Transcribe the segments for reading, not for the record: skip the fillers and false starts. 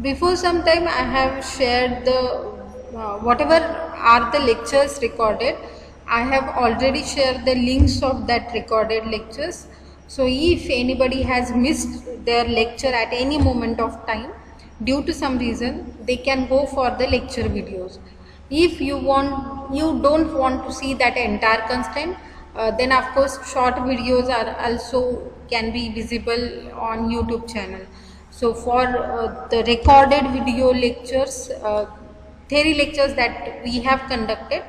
Before some time, I have shared the whatever are the lectures recorded. I have already shared the links of that recorded lectures. So, if anybody has missed their lecture at any moment of time due to some reason, they can go for the lecture videos. If you don't want to see that entire content, then of course short videos are also can be visible on YouTube channel. So for the recorded video lectures, theory lectures that we have conducted,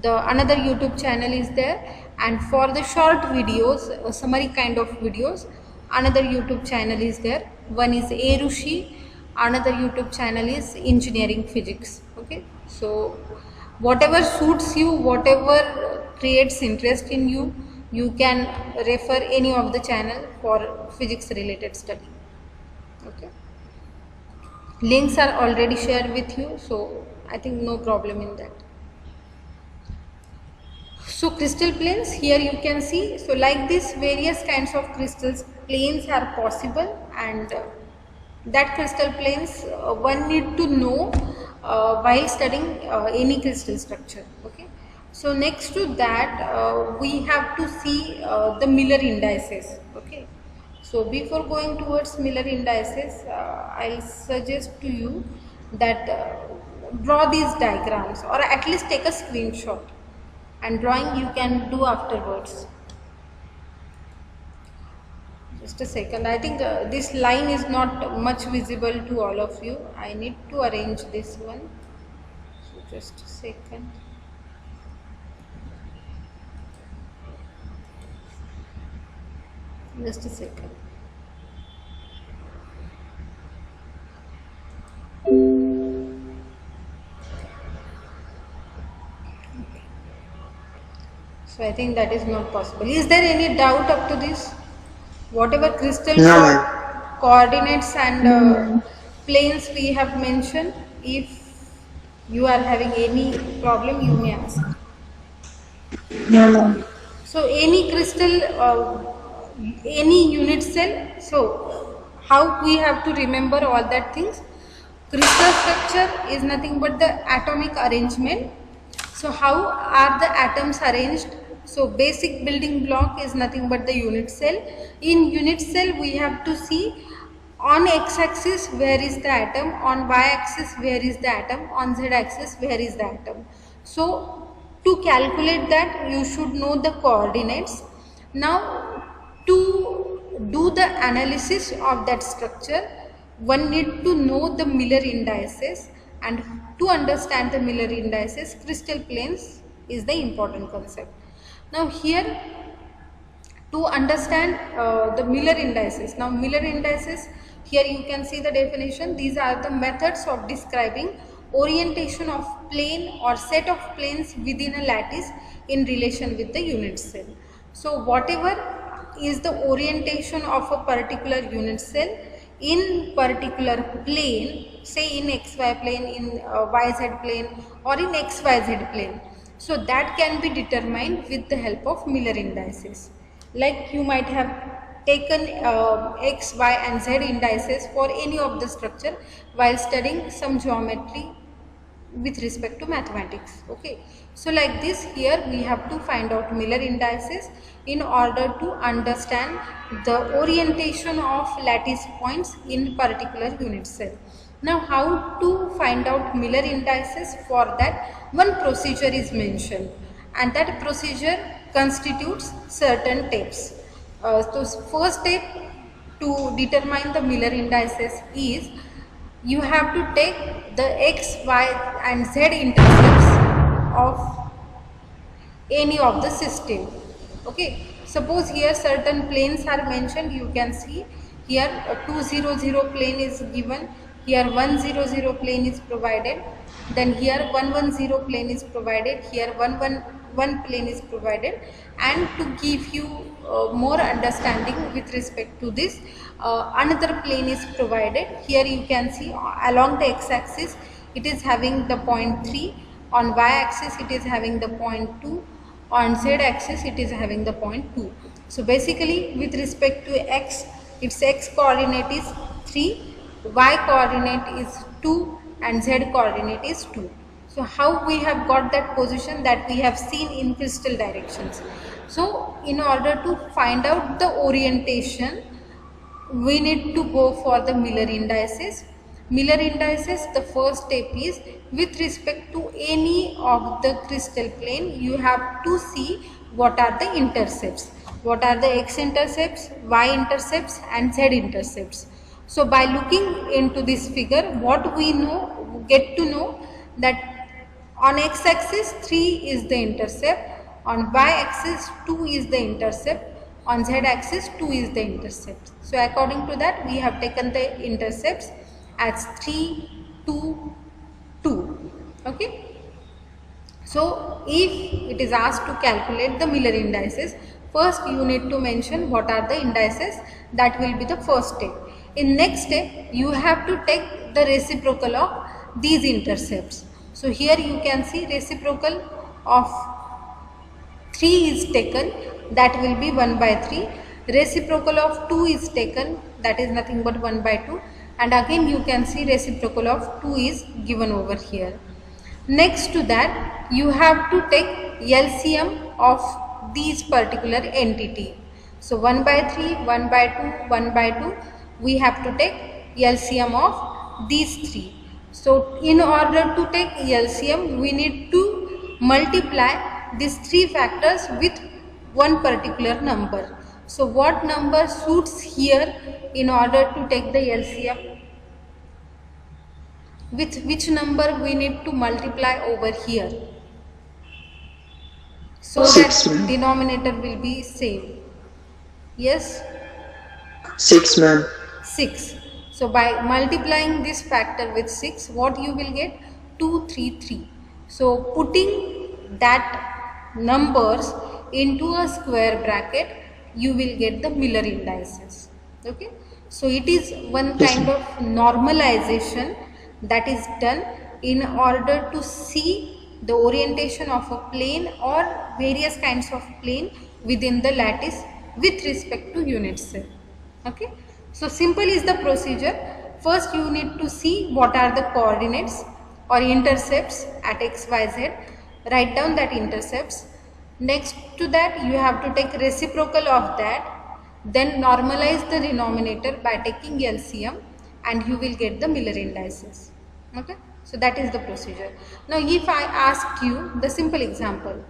the another YouTube channel is there, and for the short videos, summary kind of videos, another YouTube channel is there. One is Arushi, another YouTube channel is Engineering Physics. Okay, so whatever suits you, whatever creates interest in you, you can refer any of the channel for physics related study. Okay, links are already shared with you, so I think no problem in that. So crystal planes, here you can see, so like this various kinds of crystals planes are possible, and that crystal planes one need to know while studying any crystal structure. Okay, so next to that we have to see the Miller indices. Okay, so before going towards Miller indices, I'll suggest to you that draw these diagrams, or at least take a screenshot, and drawing you can do afterwards. Just a second, I think this line is not much visible to all of you. I need to arrange this one, so just a second. Just a second. So I think that is not possible. Is there any doubt up to this? Whatever crystal coordinates and planes we have mentioned, if you are having any problem, you may ask. No. So any crystal, any unit cell, so how we have to remember all that things? Crystal structure is nothing but the atomic arrangement. So how are the atoms arranged? So basic building block is nothing but the unit cell. In unit cell we have to see on x-axis where is the atom, on y-axis where is the atom, on z-axis where is the atom. So to calculate that you should know the coordinates. Now to do the analysis of that structure, one need to know the Miller indices, and to understand the Miller indices, crystal planes is the important concept. Now here to understand the Miller indices. Now Miller indices, here you can see the definition. These are the methods of describing orientation of plane or set of planes within a lattice in relation with the unit cell. So whatever is the orientation of a particular unit cell in particular plane, say in xy plane, in yz plane, or in xyz plane, so that can be determined with the help of Miller indices. Like you might have taken x, y and z indices for any of the structure while studying some geometry with respect to mathematics. Okay, so like this, here we have to find out Miller indices in order to understand the orientation of lattice points in particular unit cell. Now how to find out Miller indices? For that, one procedure is mentioned, and that procedure constitutes certain steps. So first step to determine the Miller indices is you have to take the x, y and z intercepts of any of the system. Okay, suppose here certain planes are mentioned. You can see here a 200 plane is given, here 100 plane is provided, then here 110 plane is provided, here 111 plane is provided. And to give you more understanding with respect to this, another plane is provided. Here you can see along the x-axis it is having the point 3, on y-axis it is having the point 2, on z-axis it is having the point 2. So basically with respect to x, its x coordinate is 3, y coordinate is 2 and z coordinate is 2. So how we have got that position, that we have seen in crystal directions. So in order to find out the orientation, we need to go for the Miller indices. Miller indices, the first step is, with respect to any of the crystal plane, you have to see what are the intercepts. What are the x-intercepts, y-intercepts and z-intercepts. So by looking into this figure, what we know, get to know that on x-axis 3 is the intercept, on y-axis 2 is the intercept, on z-axis 2 is the intercept. So according to that, we have taken the intercepts as 3, 2, 2. Okay. So if it is asked to calculate the Miller indices, first you need to mention what are the indices. That will be the first step. In next step, you have to take the reciprocal of these intercepts. So here you can see reciprocal of 3 is taken, that will be 1 by 3. Reciprocal of 2 is taken, that is nothing but 1 by 2. And again you can see reciprocal of 2 is given over here. Next to that, you have to take LCM of these particular entity. So 1 by 3, 1 by 2, 1 by 2, we have to take LCM of these 3. So in order to take LCM, we need to multiply these 3 factors with one particular number. So what number suits here in order to take the LCM? With which number we need to multiply over here, so 6, that denominator will be same. Yes, 6, ma'am. 6. So by multiplying this factor with 6, what you will get? 233. So putting that numbers into a square bracket, you will get the Miller indices. Okay. So it is one kind of normalization that is done in order to see the orientation of a plane or various kinds of plane within the lattice with respect to unit cell. Okay. So simple is the procedure. First you need to see what are the coordinates or intercepts at x, y, z. Write down that intercepts. Next to that, you have to take reciprocal of that, then normalize the denominator by taking LCM, and you will get the Miller indices. Okay. So that is the procedure. Now if I ask you the simple example,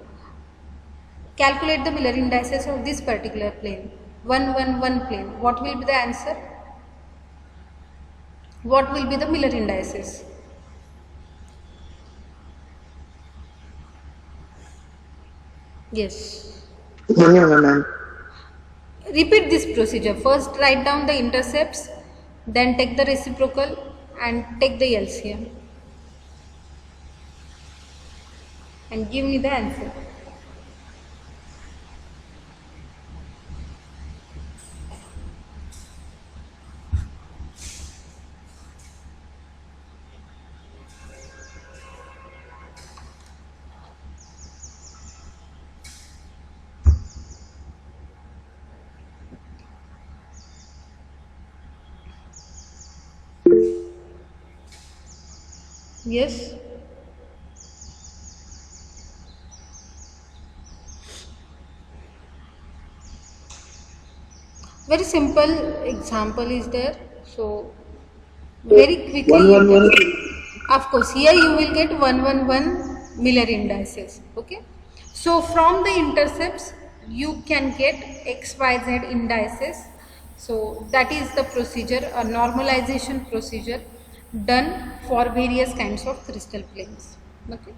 calculate the Miller indices of this particular plane, 1, 1, 1 plane, what will be the answer? What will be the Miller indices? Yes. No, ma'am. Repeat this procedure. First write down the intercepts, then take the reciprocal and take the LCM and give me the answer. Yes. Very simple example is there. So very quickly, 1, 1, 1. of course, here you will get 1, 1, 1 Miller indices. Okay. So from the intercepts, you can get x, y, z indices. So that is the procedure, a normalization procedure done for various kinds of crystal planes. Okay.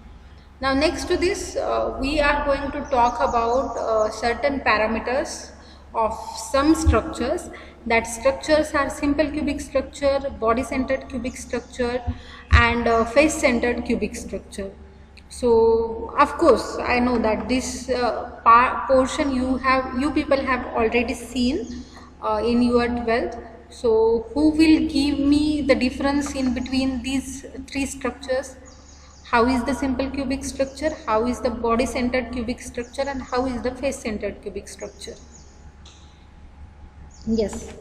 Now next to this, we are going to talk about certain parameters of some structures. That structures are simple cubic structure, body centered cubic structure and face centered cubic structure. So of course I know that this portion you people have already seen in your 12th. So who will give me the difference in between these three structures? How is the simple cubic structure, how is the body centered cubic structure and how is the face centered cubic structure? Yes.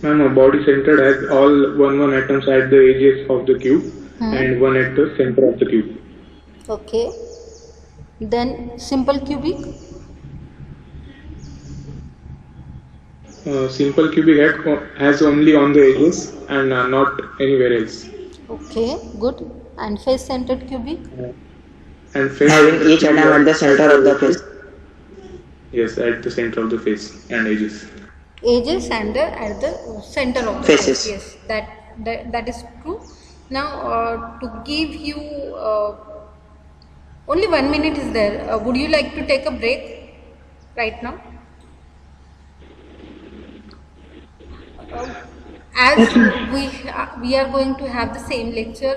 Ma'am, a body centered has all one atoms at the edges of the cube and one at the center of the cube. Okay. Then simple cubic. Simple cubic has only on the edges and not anywhere else. Okay, good. And face centered cubic. And face Having each atom at the center of the face. Yes, at the center of the face and edges. Edges and at the center of the Faces. face. Yes, that is true. Now, to give you only 1 minute is there. Would you like to take a break right now? As we are going to have the same lecture,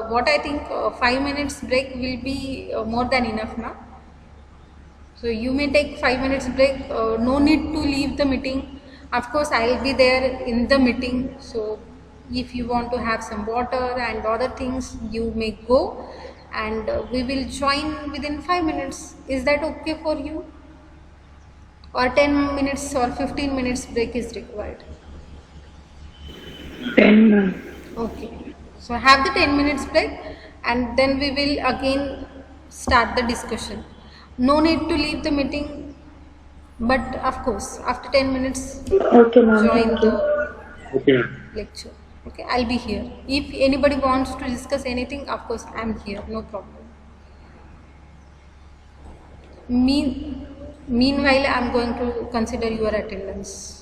what I think 5 minutes break will be more than enough now. So you may take 5 minutes break. No need to leave the meeting. Of course, I will be there in the meeting. So if you want to have some water and other things, you may go, and we will join within 5 minutes. Is that okay for you? Or 10 minutes or 15 minutes break is required? 10, ma'am. Okay. So have the 10 minutes break, and then we will again start the discussion. No need to leave the meeting, but of course after 10 minutes Okay, ma'am. join Thank you. the Okay, ma'am. lecture. Okay, I'll be here. If anybody wants to discuss anything, of course I'm here, no problem. Meanwhile, I'm going to consider your attendance.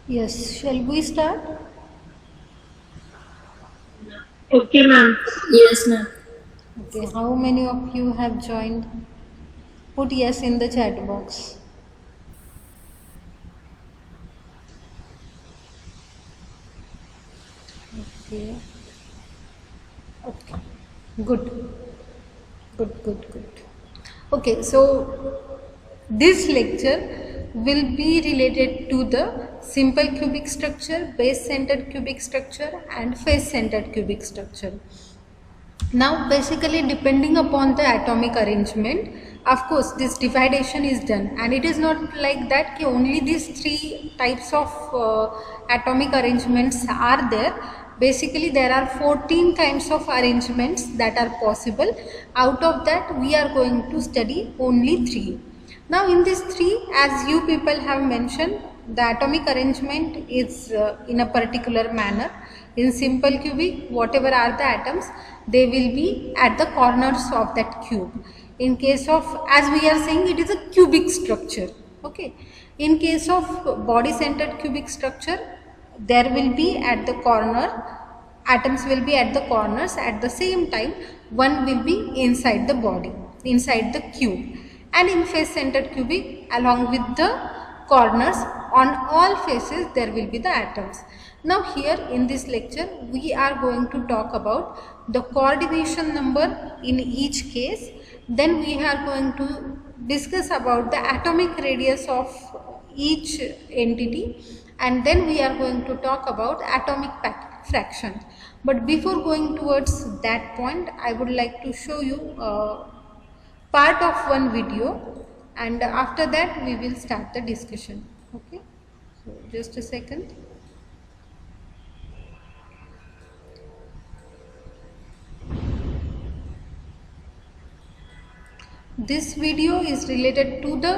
Yes, shall we start? Okay, ma'am. Yes, ma'am. Okay, how many of you have joined? Put yes in the chat box. Okay. Okay. Good. Good. Okay, so this lecture will be related to the simple cubic structure, base centered cubic structure, and face centered cubic structure. Now, basically, depending upon the atomic arrangement, of course, this dividation is done, and it is not like that ki only these three types of atomic arrangements are there. Basically, there are 14 kinds of arrangements that are possible. Out of that, we are going to study only three. Now, in these three, as you people have mentioned, the atomic arrangement is in a particular manner. In simple cubic, whatever are the atoms, they will be at the corners of that cube. In case of, as we are saying, it is a cubic structure. Okay. In case of body centered cubic structure, there will be at the corner, atoms will be at the corners. At the same time, one will be inside the body, inside the cube. And in face centered cubic, along with the corners, on all faces there will be the atoms. Now here in this lecture we are going to talk about the coordination number in each case. Then we are going to discuss about the atomic radius of each entity, and then we are going to talk about atomic fraction. But before going towards that point, I would like to show you part of one video, and after that we will start the discussion. Okay, so just a second. This video is related to the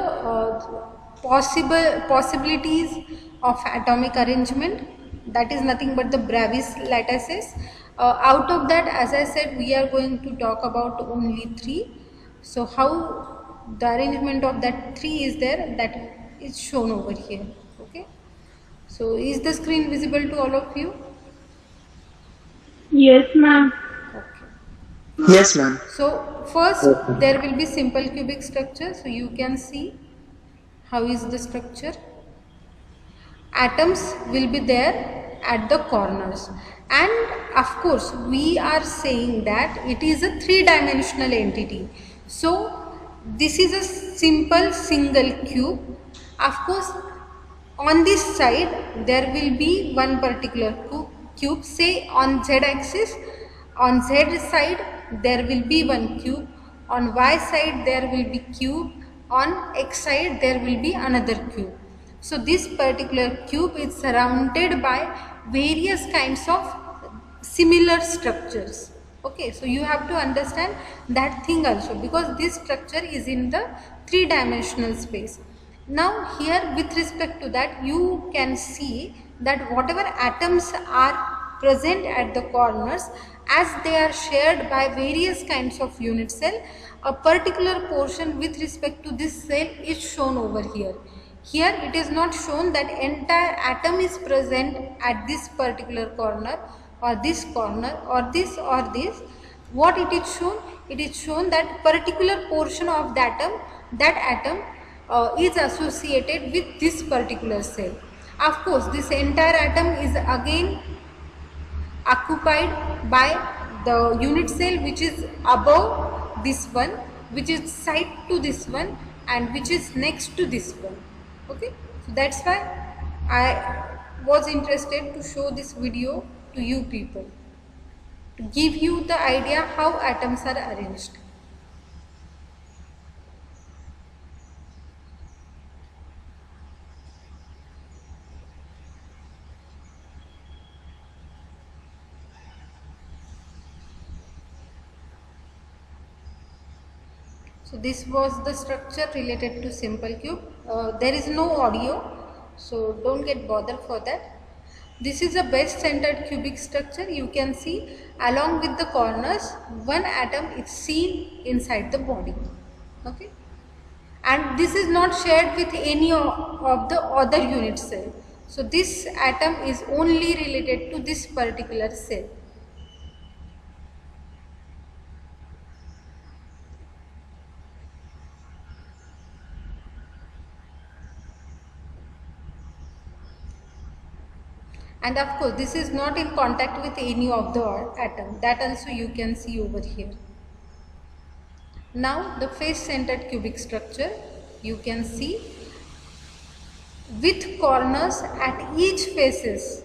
possibilities of atomic arrangement. That is nothing but the Bravais lattices. Out of that, as I said, we are going to talk about only three. So how the arrangement of that three is there, that is shown over here. Okay. So is the screen visible to all of you? Yes, ma'am. Okay. Yes, ma'am. So first there will be simple cubic structure. So you can see how is the structure. Atoms will be there at the corners, and of course we are saying that it is a three-dimensional entity. So this is a simple single cube. Of course, on this side there will be one particular cube, say on z axis. On z side there will be one cube, on y side there will be cube, on x side there will be another cube. So this particular cube is surrounded by various kinds of similar structures. Okay, so you have to understand that thing also, because this structure is in the three-dimensional space. Now here, with respect to that, you can see that whatever atoms are present at the corners, as they are shared by various kinds of unit cell, a particular portion with respect to this cell is shown over here. Here it is not shown that entire atom is present at this particular corner or this corner or this or this. What it is shown? It is shown that particular portion of the atom, that atom is associated with this particular cell. Of course, this entire atom is again occupied by the unit cell which is above this one, which is side to this one, and which is next to this one. Okay, so that's why I was interested to show this video to you people, to give you the idea how atoms are arranged. So this was the structure related to simple cube. There is no audio, so don't get bothered for that. This is a base centered cubic structure. You can see along with the corners, one atom is seen inside the body. Okay, and this is not shared with any of the other unit cell. So this atom is only related to this particular cell. And of course, this is not in contact with any of the atom. That also you can see over here. Now the face-centered cubic structure, you can see with corners at each faces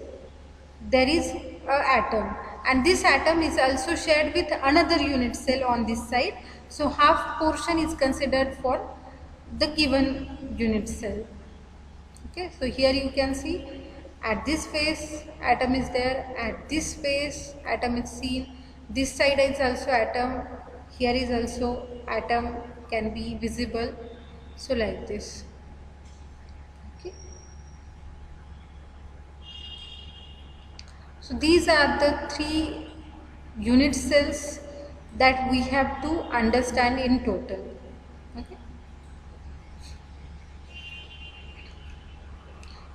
there is a atom, and this atom is also shared with another unit cell on this side. So half portion is considered for the given unit cell. Okay, so here you can see at this face atom is there, at this face atom is seen, this side is also atom, here is also atom can be visible. So like this. Okay. So these are the 3 unit cells that we have to understand in total. Okay.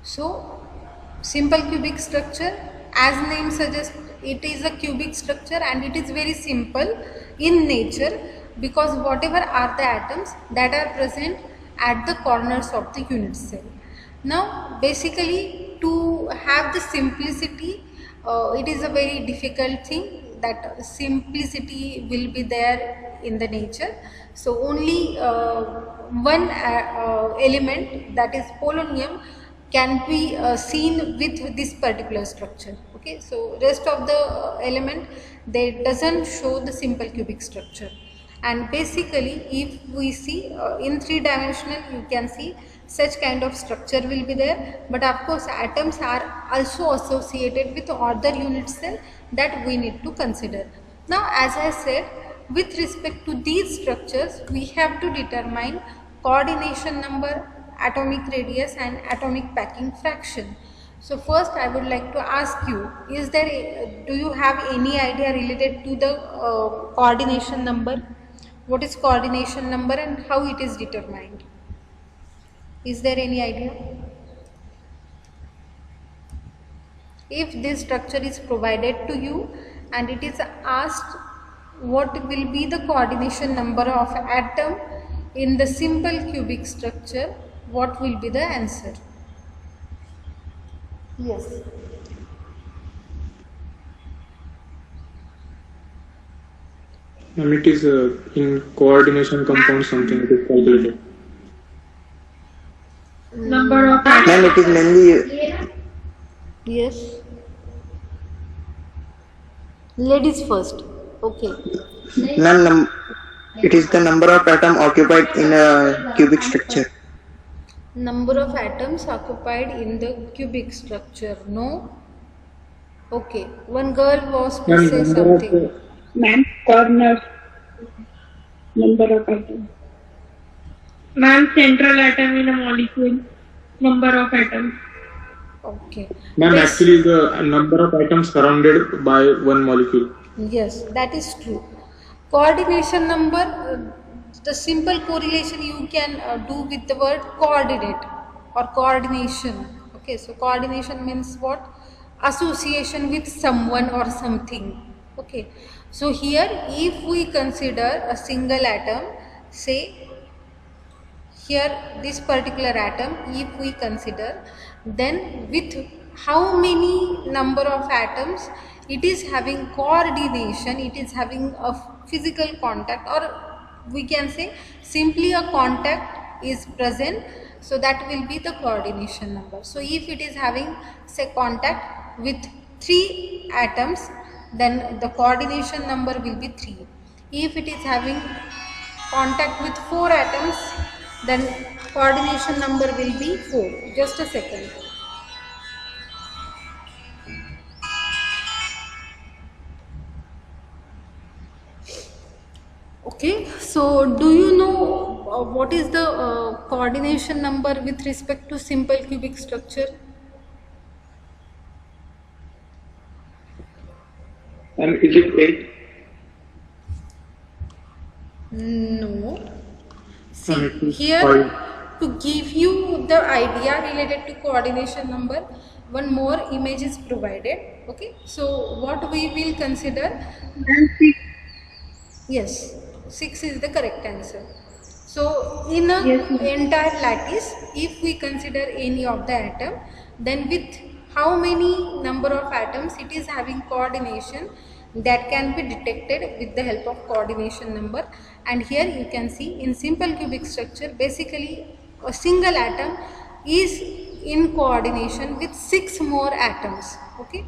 So simple cubic structure, as name suggests, it is a cubic structure and it is very simple in nature, because whatever are the atoms that are present at the corners of the unit cell. Now basically, to have the simplicity, it is a very difficult thing, that simplicity will be there in the nature. So only one element, that is polonium, can be seen with this particular structure. Okay, so rest of the element, they doesn't show the simple cubic structure. And basically, if we see in 3-dimensional, you can see such kind of structure will be there, but of course atoms are also associated with other unit cell that we need to consider. Now as I said, with respect to these structures, we have to determine coordination number, atomic radius and atomic packing fraction. So first I would like to ask you, do you have any idea related to the coordination number? What is coordination number and how it is determined? Is there any idea? If this structure is provided to you and it is asked what will be the coordination number of atom in the simple cubic structure, what will be the answer? Yes. It is in coordination compound something it is calculated. Number of Ma'am, it is mainly Yes. Ladies first. Okay. ma'am, it is the number of atom occupied in a cubic structure. Number of atoms occupied in the cubic structure. No? Okay. One girl was to Ma'am, say number of something. Ma'am, corners, number of atoms. Ma'am, central atom in a molecule. Number of atoms. Okay. Ma'am, This- actually the number of atoms surrounded by one molecule. Yes, that is true. Coordination number, the simple correlation you can do with the word coordinate or coordination. Okay, so coordination means what? Association with someone or something. Okay, so here if we consider a single atom, say here this particular atom, if we consider, then with how many number of atoms it is having coordination, it is having a physical contact, or we can say simply a contact is present, so that will be the coordination number. So if it is having say contact with 3 atoms, then the coordination number will be 3. If it is having contact with 4 atoms, then coordination number will be 4. Just a second. Okay, so do you know what is the coordination number with respect to simple cubic structure? And is it 8? No. And See, it is here 5. to give you the idea related to coordination number, one more image is provided. Okay, so what we will consider, Ma'am, 6. yes, 6 is the correct answer. So in a Yes, ma'am. entire lattice, if we consider any of the atom, then with how many number of atoms it is having coordination, that can be detected with the help of coordination number. And here you can see in simple cubic structure, basically a single atom is in coordination with 6 more atoms. Okay,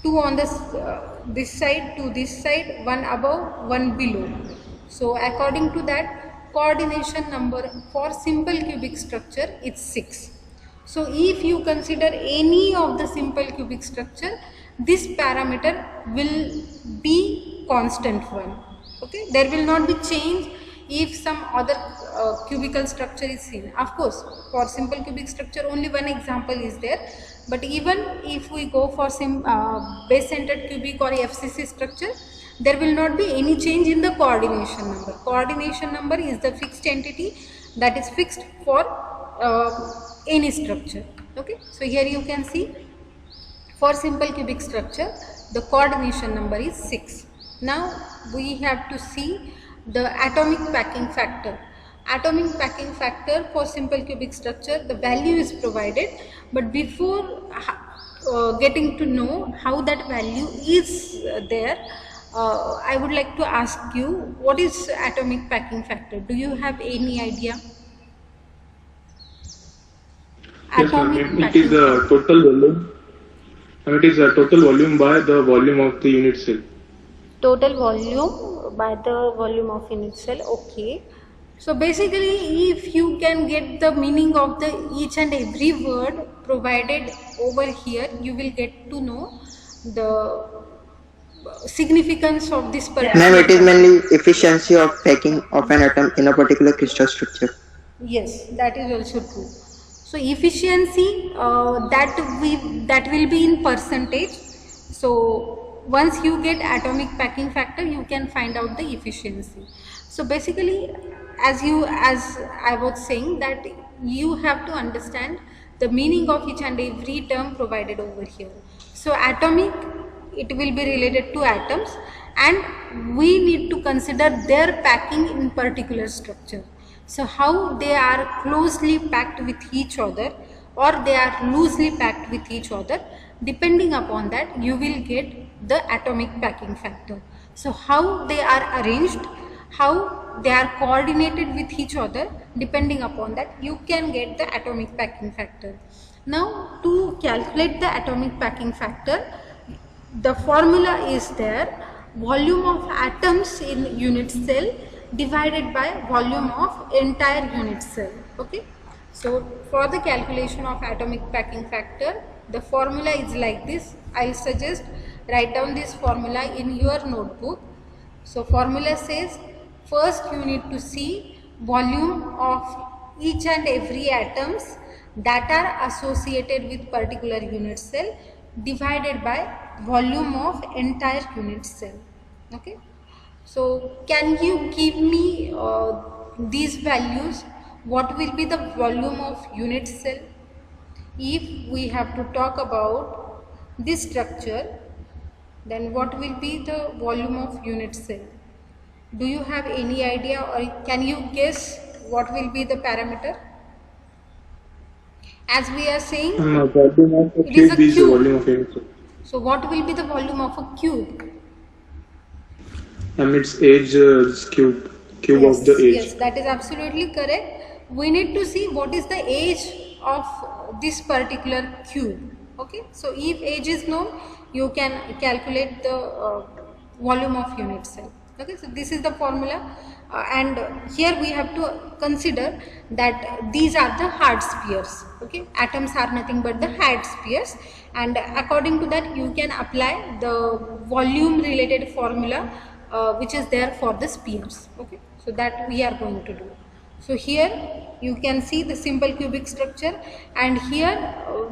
2 on this side, 2 this side, 1 above, 1 below. So according to that, coordination number for simple cubic structure is 6. So if you consider any of the simple cubic structure, this parameter will be constant one. Okay, there will not be change if some other cubical structure is seen. Of course, for simple cubic structure only one example is there, but even if we go for base centered cubic or FCC structure, there will not be any change in the coordination number. Coordination number is the fixed entity that is fixed for any structure. Okay, so here you can see for simple cubic structure the coordination number is 6. Now we have to see the atomic packing factor. Atomic packing factor for simple cubic structure, the value is provided, but before getting to know how that value is there, I would like to ask you, what is atomic packing factor? Do you have any idea? Yes, ma'am. It is a total volume. It is a total volume by the volume of the unit cell. Total volume by the volume of unit cell. Okay, so basically if you can get the meaning of the each and every word provided over here, you will get to know the significance of this particular. Ma'am, it is mainly efficiency of packing of an atom in a particular crystal structure. Yes, that is also true. So efficiency, that will be in percentage. So once you get atomic packing factor, you can find out the efficiency. So basically, as I was saying, that you have to understand the meaning of each and every term provided over here. So atomic, it will be related to atoms, and we need to consider their packing in particular structure. So how they are closely packed with each other or they are loosely packed with each other, depending upon that you will get the atomic packing factor. So how they are arranged, how they are coordinated with each other, depending upon that you can get the atomic packing factor. Now to calculate the atomic packing factor, the formula is there: volume of atoms in unit cell divided by volume of entire unit cell. Okay, so for the calculation of atomic packing factor, the formula is like this. I suggest write down this formula in your notebook. So formula says, first you need to see volume of each and every atoms that are associated with particular unit cell divided by volume of entire unit cell. Okay, so can you give me these values? What will be the volume of unit cell? If we have to talk about this structure, then what will be the volume of unit cell? Do you have any idea, or can you guess what will be the parameter? As we are saying, Volume of a it is a cube is the cube. volume of unit cell. So what will be the volume of a cube? Its age cube Yes, of the age. yes, that is absolutely correct. We need to see what is the age of this particular cube. Okay, so if age is known, you can calculate the volume of unit cell. Okay, so this is the formula, and here we have to consider that these are the hard spheres. Okay, atoms are nothing but the hard spheres, and according to that you can apply the volume related formula which is there for the spheres. Okay, so that we are going to do. So here you can see the simple cubic structure, and here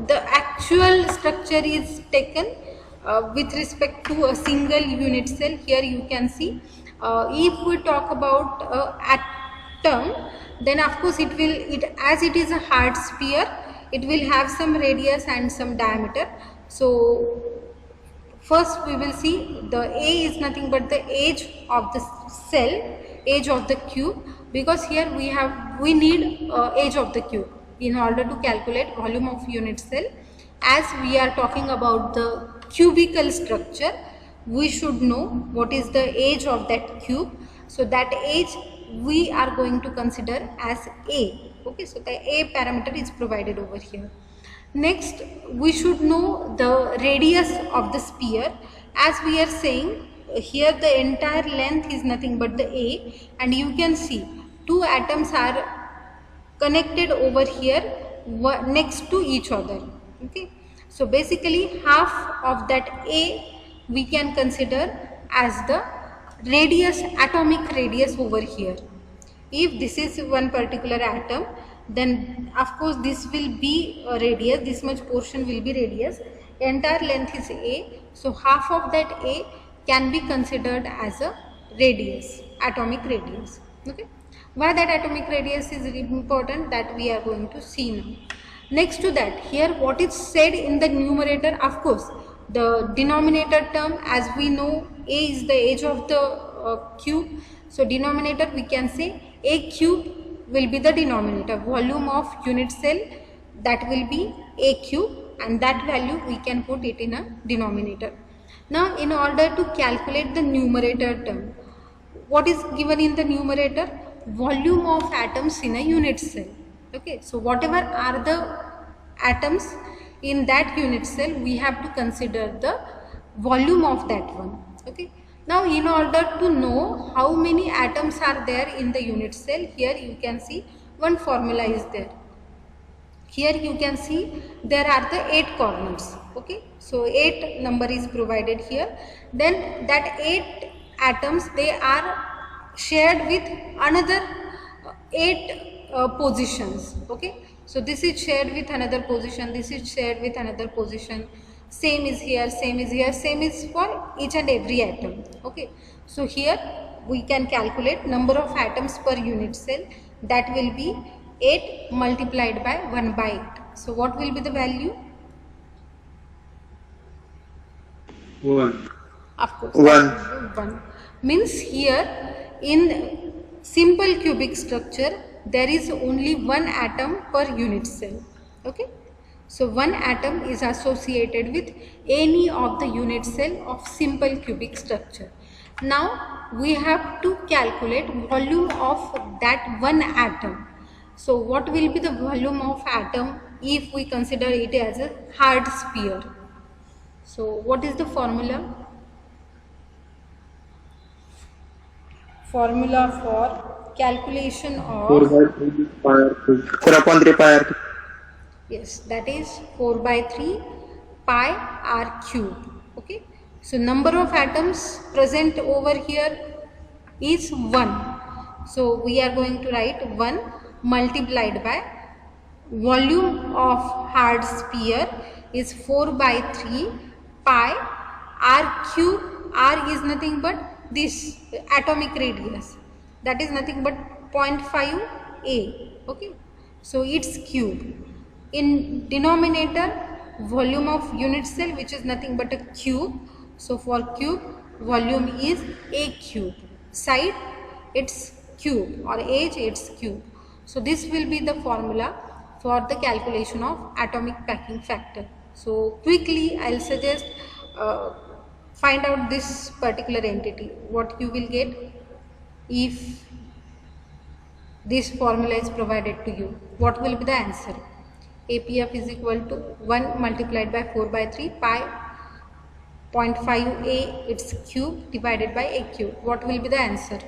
the actual structure is taken with respect to a single unit cell. Here you can see if we talk about term, then of course as it is a hard sphere, it will have some radius and some diameter. So first we will see the A is nothing but the edge of the cell, edge of the cube, because here we need edge of the cube in order to calculate volume of unit cell. As we are talking about the cubical structure, we should know what is the edge of that cube. So that edge we are going to consider as A. Okay, so the A parameter is provided over here. Next, we should know the radius of the sphere. As we are saying, here the entire length is nothing but the A, and you can see two atoms are connected over here next to each other. Okay, so basically half of that A we can consider as the radius, atomic radius over here. If this is one particular atom, then of course this will be a radius, this much portion will be radius, entire length is A, so half of that A can be considered as a radius, atomic radius. Okay, why that atomic radius is important, that we are going to see now. Next to that, here what is said in the numerator, of course the denominator term, as we know A is the edge of the cube, so denominator we can say A cube will be the denominator, volume of unit cell, that will be A cube, and that value we can put it in a denominator. Now in order to calculate the numerator term, what is given in the numerator? Volume of atoms in a unit cell. Okay, so whatever are the atoms in that unit cell, we have to consider the volume of that one. Okay, now in order to know how many atoms are there in the unit cell, here you can see one formula is there. Here you can see there are the 8 corners. Okay, so 8 number is provided here. Then that 8 atoms, they are shared with another 8 positions. Okay, so this is shared with another position, this is shared with another position, same is here, same is here, same is for each and every atom. Okay, so here we can calculate number of atoms per unit cell, that will be 8 multiplied by 1 by 8. So what will be the value? 1. Of course, 1. Means here in simple cubic structure there is only one atom per unit cell. Okay, so one atom is associated with any of the unit cell of simple cubic structure. Now we have to calculate volume of that one atom. So what will be the volume of atom if we consider it as a hard sphere? So what is the formula? Formula for calculation of 4 by 3 pi r cube. 4 upon 3 pi r. Yes, that is 4 by 3 pi r cube. Okay, so number of atoms present over here is 1. So we are going to write 1 multiplied by volume of hard sphere is 4 by 3 pi r cube. R is nothing but this atomic radius, that is nothing but 0.5 A. Okay, so it's cube. In denominator, volume of unit cell, which is nothing but a cube. So for cube, volume is A cube. Side, it's cube, or edge, it's cube. So this will be the formula for the calculation of atomic packing factor. So quickly I'll suggest find out this particular entity, what you will get if this formula is provided to you. What will be the answer? APF is equal to 1 multiplied by 4 by 3 pi 0.5 A, its cube, divided by A cube. What will be the answer?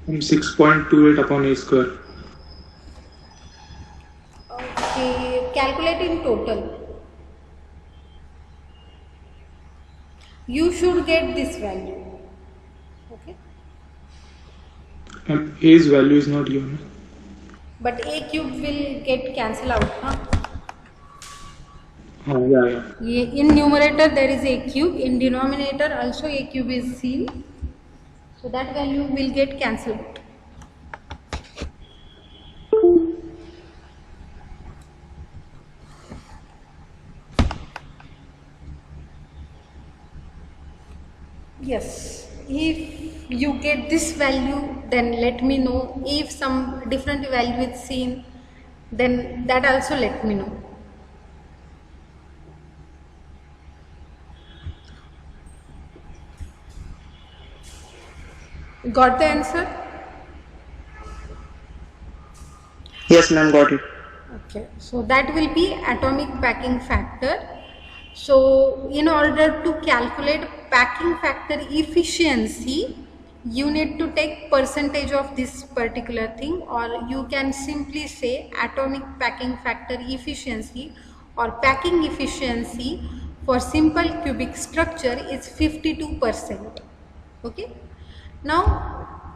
6.28 upon A square. Okay, calculate in total. You should get this value. Okay, And A's value is not given. but A cube will get cancelled out. Huh? Yeah. In numerator there is A cube, in denominator also A cube is seen. So that value will get cancelled out. Yes, if you get this value, then let me know. If some different value is seen, then that also let me know. Got the answer? Yes, ma'am, got it. Okay, so that will be atomic packing factor. So in order to calculate packing factor efficiency, you need to take percentage of this particular thing, or you can simply say atomic packing factor efficiency or packing efficiency for simple cubic structure is 52%. Okay. Now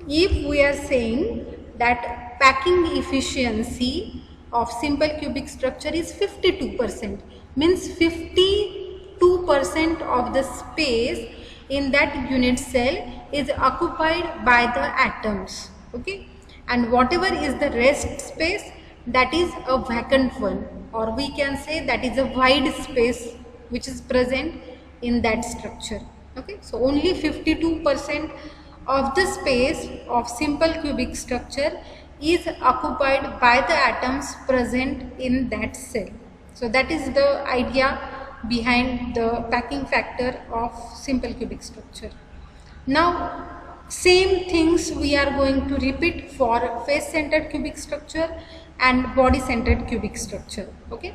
if we are saying that packing efficiency of simple cubic structure is 52%, means 52% of the space in that unit cell is occupied by the atoms. Okay, and whatever is the rest space, that is a vacant one, or we can say that is a void space which is present in that structure. Okay, so only 52% of the space of simple cubic structure is occupied by the atoms present in that cell. So that is the idea behind the packing factor of simple cubic structure. Now same things we are going to repeat for face centered cubic structure and body centered cubic structure. Okay,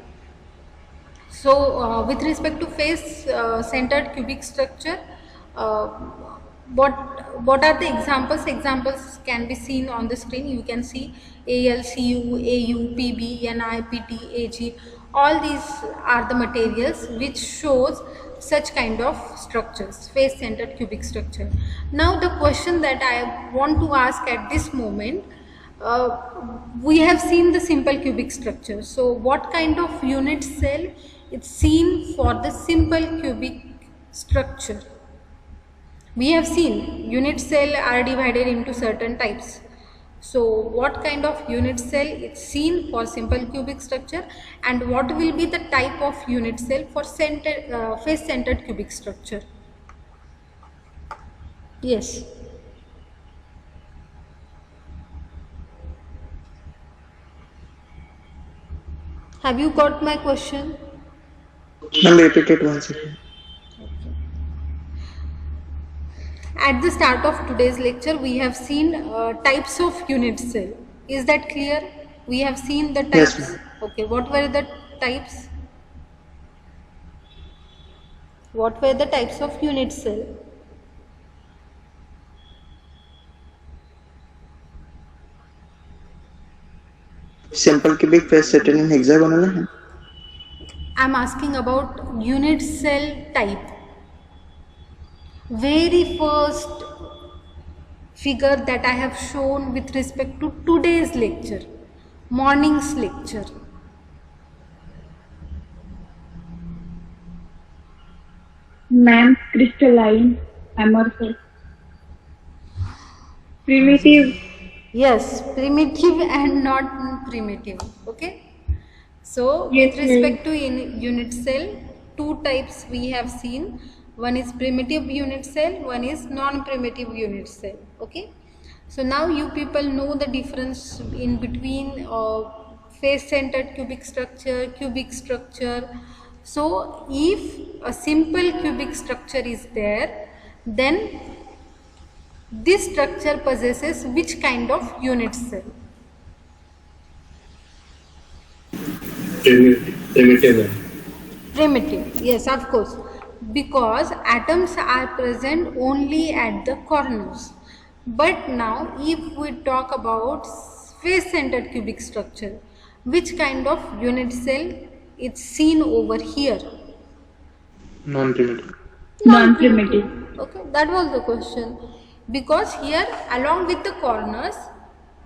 so with respect to face centered cubic structure, what are the examples? Examples can be seen on the screen. You can see AL, CU, AU, PB, NI, PT, AG. All these are the materials which shows such kind of structures, face centered cubic structure. Now the question that I want to ask at this moment, we have seen the simple cubic structure. So what kind of unit cell is seen for the simple cubic structure? We have seen unit cell are divided into certain types. So what kind of unit cell is seen for simple cubic structure, and what will be the type of unit cell for face centered cubic structure? Yes. Have you got my question? Ma'am, repeat it once again. At the start of today's lecture, we have seen types of unit cell. Is that clear? We have seen the types. Yes, ma'am. Okay, what were the types? What were the types of unit cell? Simple cubic face centered in hexagonal. I am asking about unit cell type. Very first figure that I have shown with respect to today's lecture, morning's lecture. Ma'am, crystalline, amorphous. Primitive. Yes, primitive and not primitive. Okay. So Yes, with respect to unit cell, two types we have seen. One is primitive unit cell, one is non-primitive unit cell. Okay. So now you people know the difference in between face centered cubic structure, cubic structure. So if a simple cubic structure is there, then this structure possesses which kind of unit cell? Primitive. Primitive, yes, of course, because atoms are present only at the corners. But now if we talk about face centered cubic structure, which kind of unit cell is seen over here? Non-primitive. Non-primitive. Okay, that was the question. Because here along with the corners,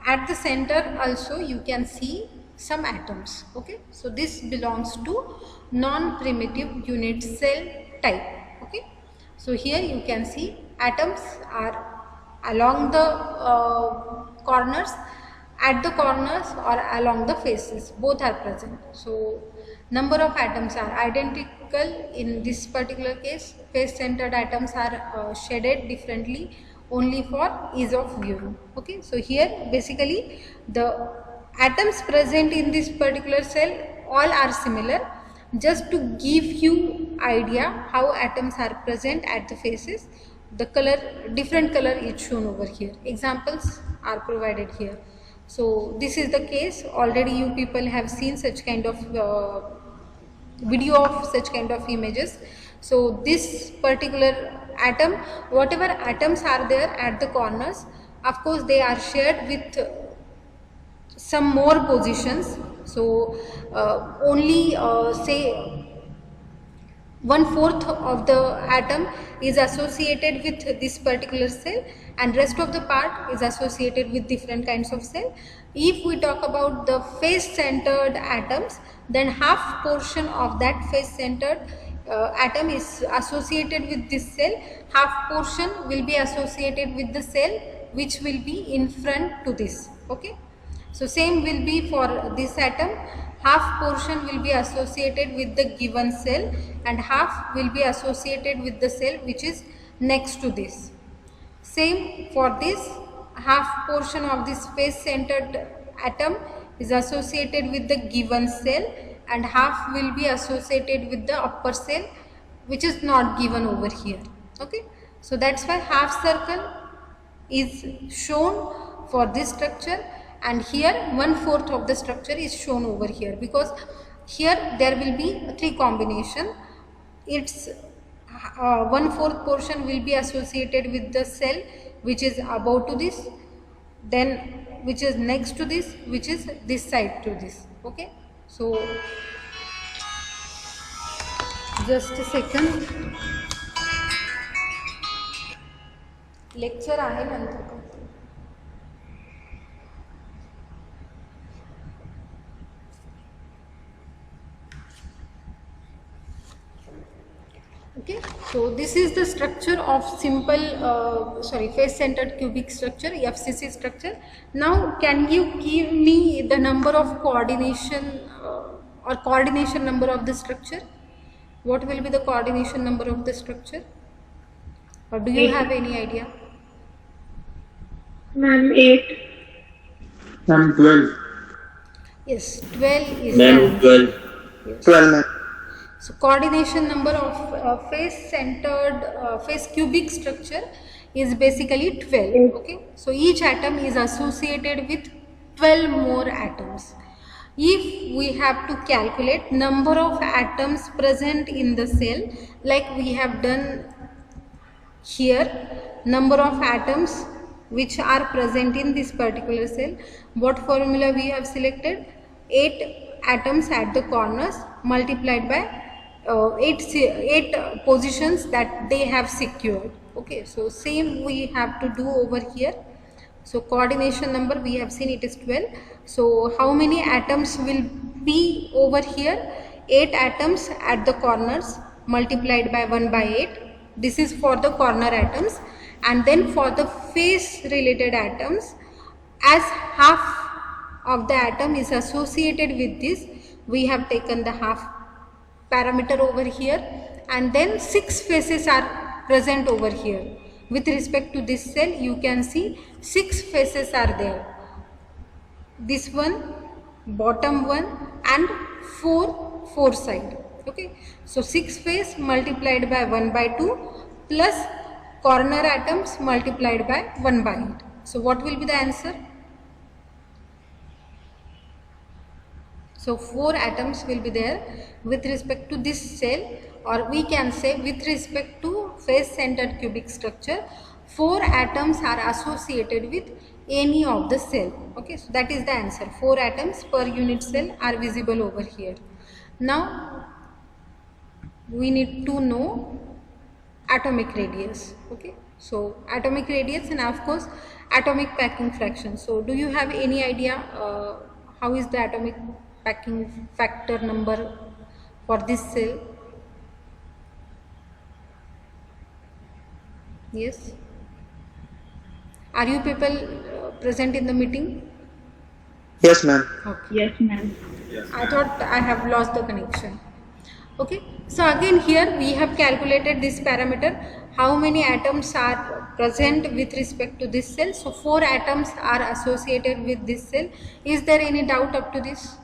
at the center also you can see some atoms. Okay, so this belongs to non-primitive unit cell type. Okay, so here you can see atoms are along the corners, at the corners or along the faces, both are present. So number of atoms are identical in this particular case. Face centered atoms are shaded differently only for ease of view. Okay, so here basically the atoms present in this particular cell all are similar. Just to give you idea how atoms are present at the faces, the color, different color is shown over here. Examples are provided here. So this is the case. Already you people have seen such kind of video of such kind of images. So this particular atom, whatever atoms are there at the corners, of course they are shared with some more positions. So only say 1/4 of the atom is associated with this particular cell and rest of the part is associated with different kinds of cell. If we talk about the face centered atoms, then half portion of that face centered atom is associated with this cell, half portion will be associated with the cell which will be in front to this. Okay, so same will be for this atom. Half portion will be associated with the given cell and half will be associated with the cell which is next to this. Same for this, half portion of this face centered atom is associated with the given cell and half will be associated with the upper cell which is not given over here. Okay, so that's why half circle is shown for this structure and here 1/4 of the structure is shown over here, because here there will be 3 combination. Its 1/4 portion will be associated with the cell which is above to this, then which is next to this, which is this side to this. Okay, so just a second, lecture आहे नंतर करते. Okay, so this is the structure of simple face centered cubic structure, FCC structure. Now can you give me the number of coordination or coordination number of the structure? What will be the coordination number of the structure, or do you have any idea? Ma'am, 8. Ma'am, 12. Yes, 12 is Ma'am, the 12. yes. 12, ma'am. So coordination number of face centered face cubic structure is basically 12. Okay, so each atom is associated with 12 more atoms. If we have to calculate number of atoms present in the cell, like we have done here, number of atoms which are present in this particular cell, what formula we have selected? 8 atoms at the corners multiplied by 8 positions that they have secured. Okay, so same we have to do over here. So coordination number we have seen, it is 12. So how many atoms will be over here? 8 atoms at the corners multiplied by 1/8. This is for the corner atoms, and then for the face related atoms, as half of the atom is associated with this, we have taken the half parameter over here, and then 6 faces are present over here. With respect to this cell, you can see 6 faces are there. This one, bottom one, and 4 side. Okay, so 6 face multiplied by 1/2 plus corner atoms multiplied by 1/8. So what will be the answer? So 4 atoms will be there with respect to this cell, or we can say with respect to face centered cubic structure, 4 atoms are associated with any of the cell. Okay, so that is the answer. 4 atoms per unit cell are visible over here. Now we need to know atomic radius. Okay, so atomic radius and of course atomic packing fraction. So do you have any idea how is the atomic packing factor number for this cell? Yes, Are you people present in the meeting? Yes, ma'am. Okay. Yes, ma'am. I thought I have lost the connection. Okay, so again here we have calculated this parameter, how many atoms are present with respect to this cell. So 4 atoms are associated with this cell. Is there any doubt up to this?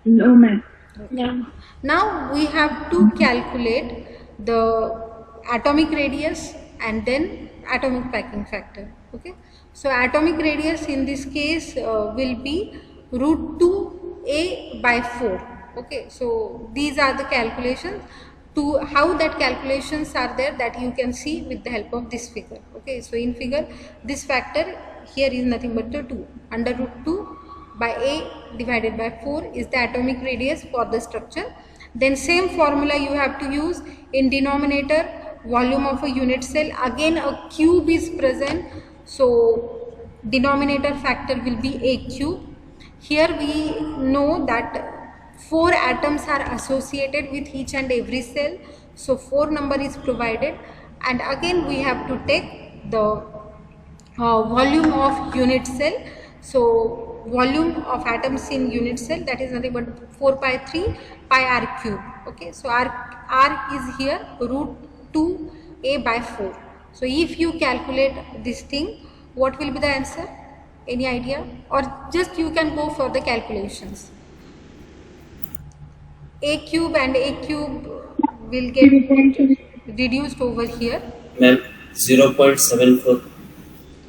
No, ma'am. Yeah. Now we have to calculate the atomic radius and then atomic packing factor. Okay, so atomic radius in this case will be root 2a by 4. Okay, so these are the calculations. To how that calculations are there, that you can see with the help of this figure. Okay, so in figure this factor here is nothing but the 2, under root 2 by a divided by 4 is the atomic radius for the structure. Then same formula you have to use in denominator, volume of a unit cell. Again a cube is present, so denominator factor will be a cube. Here we know that 4 atoms are associated with each and every cell, so 4 number is provided, and again we have to take the volume of unit cell. So volume of atoms in unit cell, that is nothing but 4 pi 3 pi r cube. Okay, so r is here root 2 a by 4. So if you calculate this thing, what will be the answer? Any idea? Or just you can go for the calculations. A cube and a cube will get reduced over here. Ma'am, 0.74.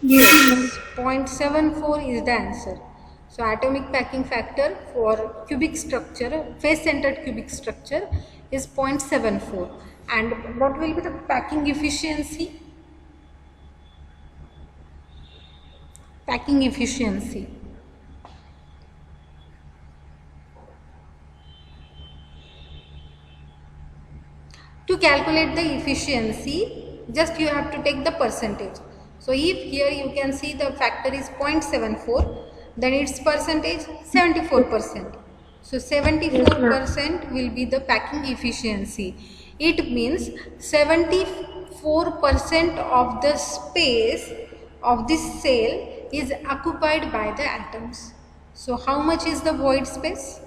0.74 is the answer. So atomic packing factor for cubic structure, face centered cubic structure is 0.74. And what will be the packing efficiency? Packing efficiency. To calculate the efficiency, just you have to take the percentage. So if here you can see the factor is 0.74, then its percentage 74%. So 74% will be the packing efficiency. It means 74% of the space of this cell is occupied by the atoms. So how much is the void space?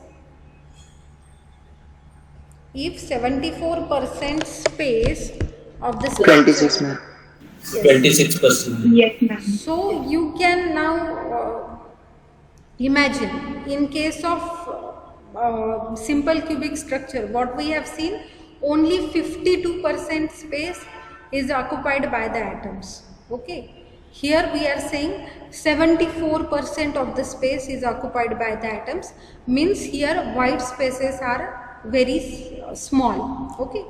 If 74% space of the structure, 26, ma'am. 26%. Yes, ma'am. so you can now imagine in case of simple cubic structure, what we have seen, only 52% space is occupied by the atoms. Okay, here we are saying 74% of the space is occupied by the atoms, means here white spaces are very small. Okay,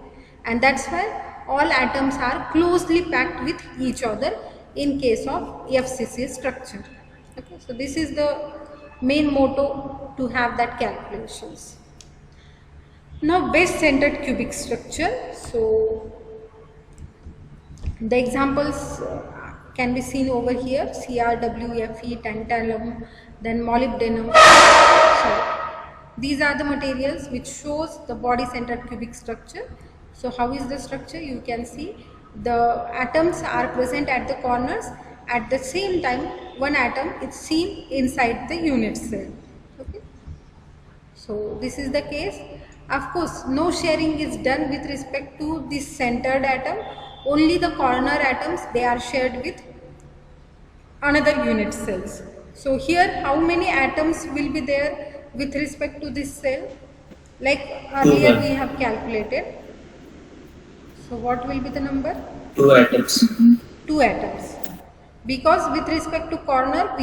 and that's why all atoms are closely packed with each other in case of FCC structure. Okay, so this is the main motto to have that calculations. Now base centered cubic structure. So the examples can be seen over here: CrW, Fe, tantalum, then molybdenum. So these are the materials which shows the body centered cubic structure. So how is the structure? You can see the atoms are present at the corners. At the same time, one atom is seen inside the unit cell. Okay. So this is the case. Of course, no sharing is done with respect to this centered atom. Only the corner atoms, they are shared with another unit cells. So here, how many atoms will be there with respect to this cell? Like earlier we have calculated. So what will be the number? 2 atoms. 2 atoms. Because with respect to corner,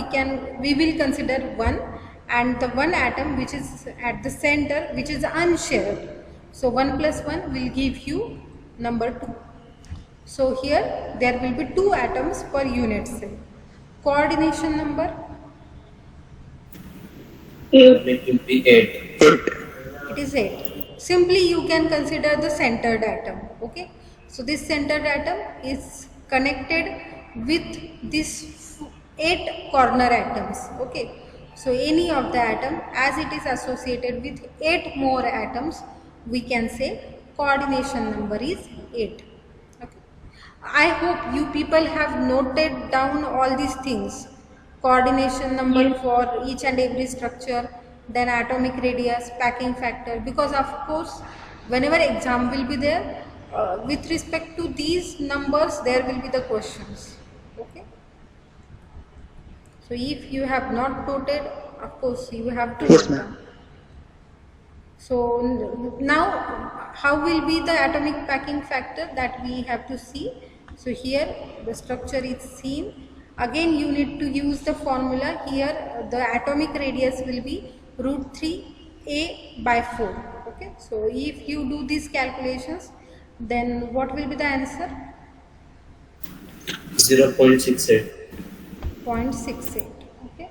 we will consider 1, and the one atom which is at the center, which is unshared. So 1 plus 1 will give you number 2. So here there will be 2 atoms per unit cell. Coordination number? It will be 8. It is 8. Simply you can consider the centered atom. Okay. So this centered atom is connected with this 8 corner atoms. Okay. So any of the atom, as it is associated with 8 more atoms, we can say coordination number is 8. Okay. I hope you people have noted down all these things. Coordination number for each and every structure, then atomic radius, packing factor, because of course whenever exam will be there, with respect to these numbers there will be the questions. Okay. So if you have not noted, of course you have to Yes, note ma'am. down. So now how will be the atomic packing factor, that we have to see. So here the structure is seen. Again you need to use the formula. Here the atomic radius will be root 3a by 4. Okay. So if you do these calculations, then what will be the answer? 0.68. 0.68. Okay.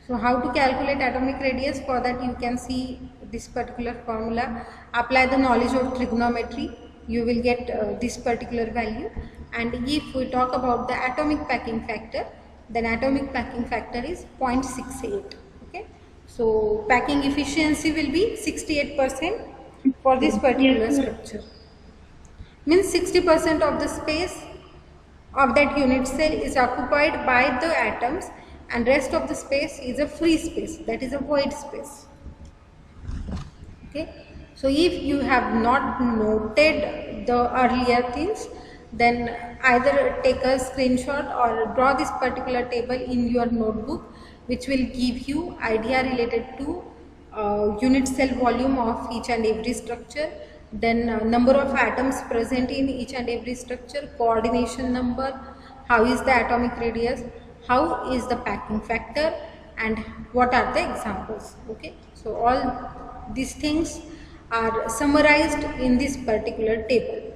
So how to calculate atomic radius? For that you can see this particular formula. Apply the knowledge of trigonometry, you will get this particular value. And if we talk about the atomic packing factor, then atomic packing factor is 0.68. Okay. So packing efficiency will be 68% for this particular structure. Means 60% of the space of that unit cell is occupied by the atoms, and rest of the space is a free space, that is a void space. Okay. So if you have not noted the earlier things, then either take a screenshot or draw this particular table in your notebook, which will give you idea related to unit cell volume of each and every structure, then number of atoms present in each and every structure, coordination number, how is the atomic radius, how is the packing factor, and what are the examples. Okay. So all these things are summarized in this particular table.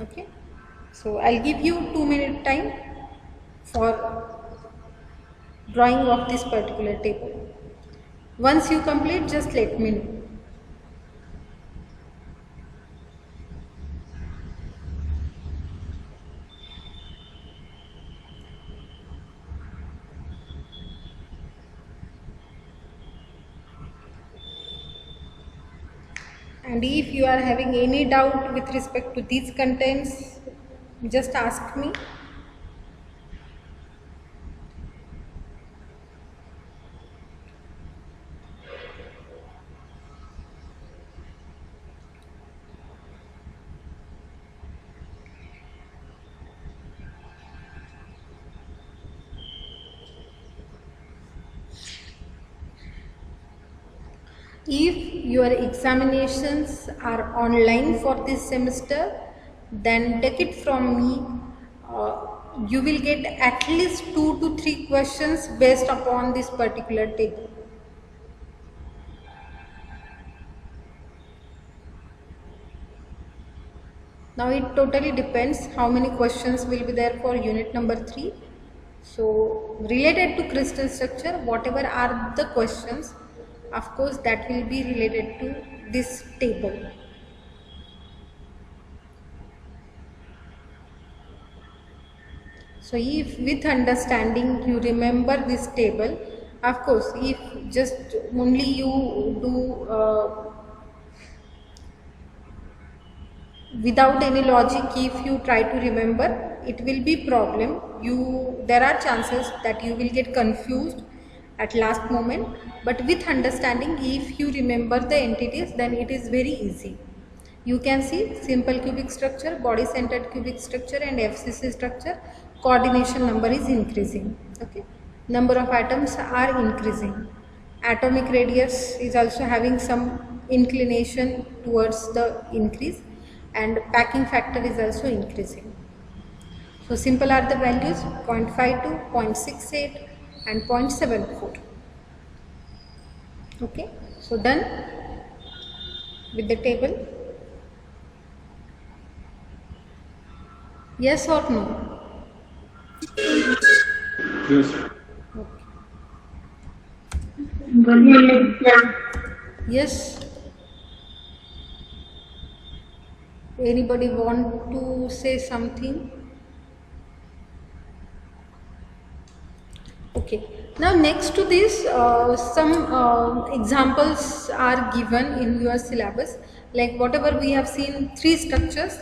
Okay. So I'll give you 2-minute time for drawing of this particular table. Once you complete, just let me know. And if you are having any doubt with respect to these contents, just ask me. If your examinations are online for this semester, then take it from me, you will get at least 2 to 3 questions based upon this particular table. Now it totally depends how many questions will be there for unit number 3. So related to crystal structure, whatever are the questions, of course that will be related to this table. So if with understanding you remember this table, of course if just only you do without any logic, if you try to remember, it will be problem. There are chances that you will get confused at last moment, but with understanding, if you remember the entities, then it is very easy. You can see simple cubic structure, body centered cubic structure, and FCC structure. Coordination number is increasing. Okay, number of atoms are increasing. Atomic radius is also having some inclination towards the increase, and packing factor is also increasing. So simple are the values 0.52, 0.68 and 0.74. Okay, so done with the table. Yes or no? Yes. Yes. Anybody want to say something? Okay. Now next to this, some examples are given in your syllabus. Like whatever we have seen, 3 structures.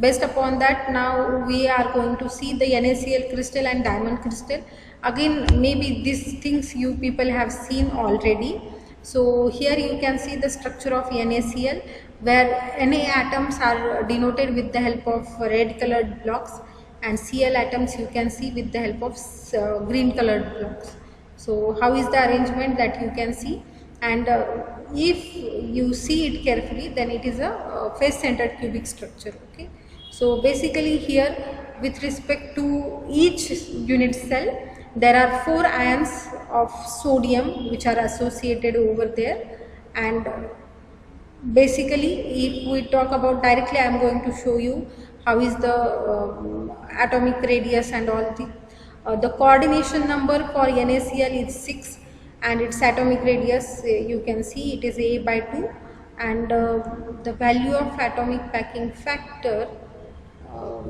Based upon that, now we are going to see the NaCl crystal and diamond crystal. Again, maybe these things you people have seen already. So here you can see the structure of NaCl, where Na atoms are denoted with the help of red colored blocks, and Cl atoms you can see with the help of green colored blocks. So how is the arrangement that you can see, and if you see it carefully, then it is a face centered cubic structure. Okay, so basically here with respect to each unit cell, there are 4 ions of sodium which are associated over there, and basically if we talk about directly, I am going to show you how is the atomic radius and all the coordination number for NaCl is 6, and its atomic radius you can see it is A by 2, and the value of atomic packing factor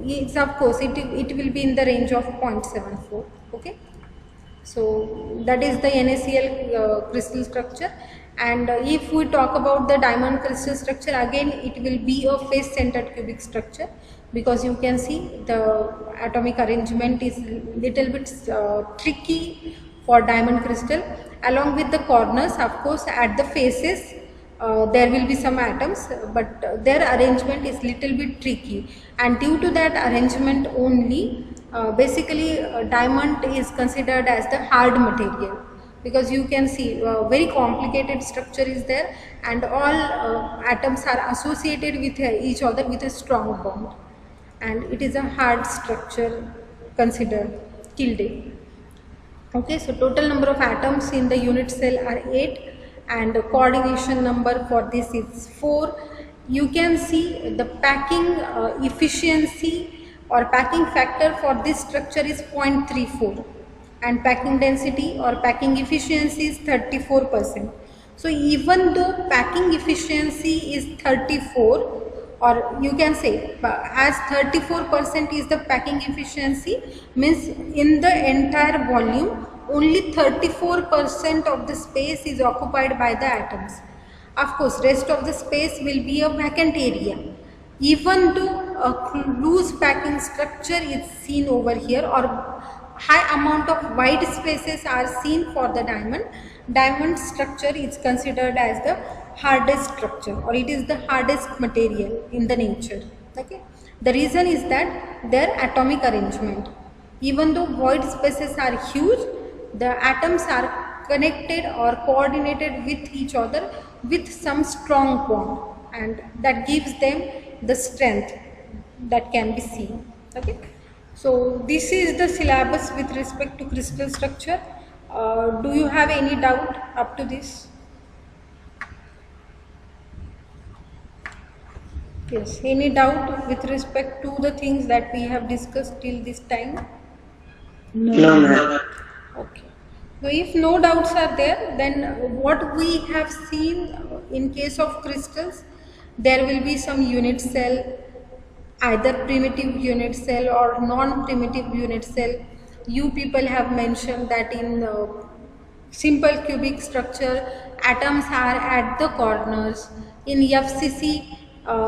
is, of course, it will be in the range of 0.74. Okay, so that is the NaCl crystal structure. And if we talk about the diamond crystal structure, again it will be a face centered cubic structure, because you can see the atomic arrangement is little bit tricky for diamond crystal. Along with the corners, of course, at the faces there will be some atoms, but their arrangement is little bit tricky, and due to that arrangement only, basically diamond is considered as the hard material, because you can see very complicated structure is there, and all atoms are associated with each other with a strong bond, and it is a hard structure considered till date. Okay, so total number of atoms in the unit cell are 8, and the coordination number for this is 4. You can see the packing efficiency or packing factor for this structure is 0.34, and packing density or packing efficiency is 34%. So even though packing efficiency is 34, or you can say as 34% is the packing efficiency, means in the entire volume only 34% of the space is occupied by the atoms. Of course, rest of the space will be a vacant area. Even though a loose packing structure is seen over here, or high amount of white spaces are seen for the diamond structure is considered as the hardest structure, or it is the hardest material in the nature. Okay, the reason is that their atomic arrangement, even though void spaces are huge, the atoms are connected or coordinated with each other with some strong bond, and that gives them the strength that can be seen. Okay, so this is the syllabus with respect to crystal structure. Do you have any doubt up to this? Yes, any doubt with respect to the things that we have discussed till this time? No, ma'am. Okay. So if no doubts are there, then what we have seen in case of crystals, there will be some unit cell, either primitive unit cell or non-primitive unit cell. You people have mentioned that in simple cubic structure, atoms are at the corners. In FCC,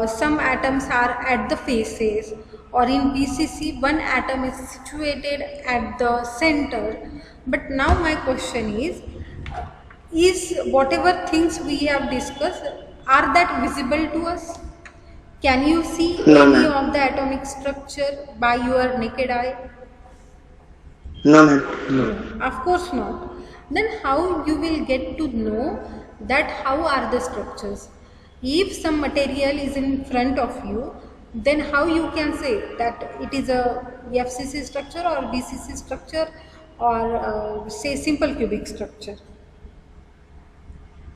some atoms are at the faces, or in BCC, one atom is situated at the center. But now my question is whatever things we have discussed, are that visible to us? Can you see No, any ma'am. of the atomic structure by your naked eye? No, ma'am. Of course not. Then how you will get to know that how are the structures? If some material is in front of you, then how you can say that it is a FCC structure or BCC structure, or say simple cubic structure?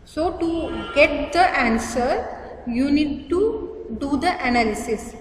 So to get the answer, you need to do the analysis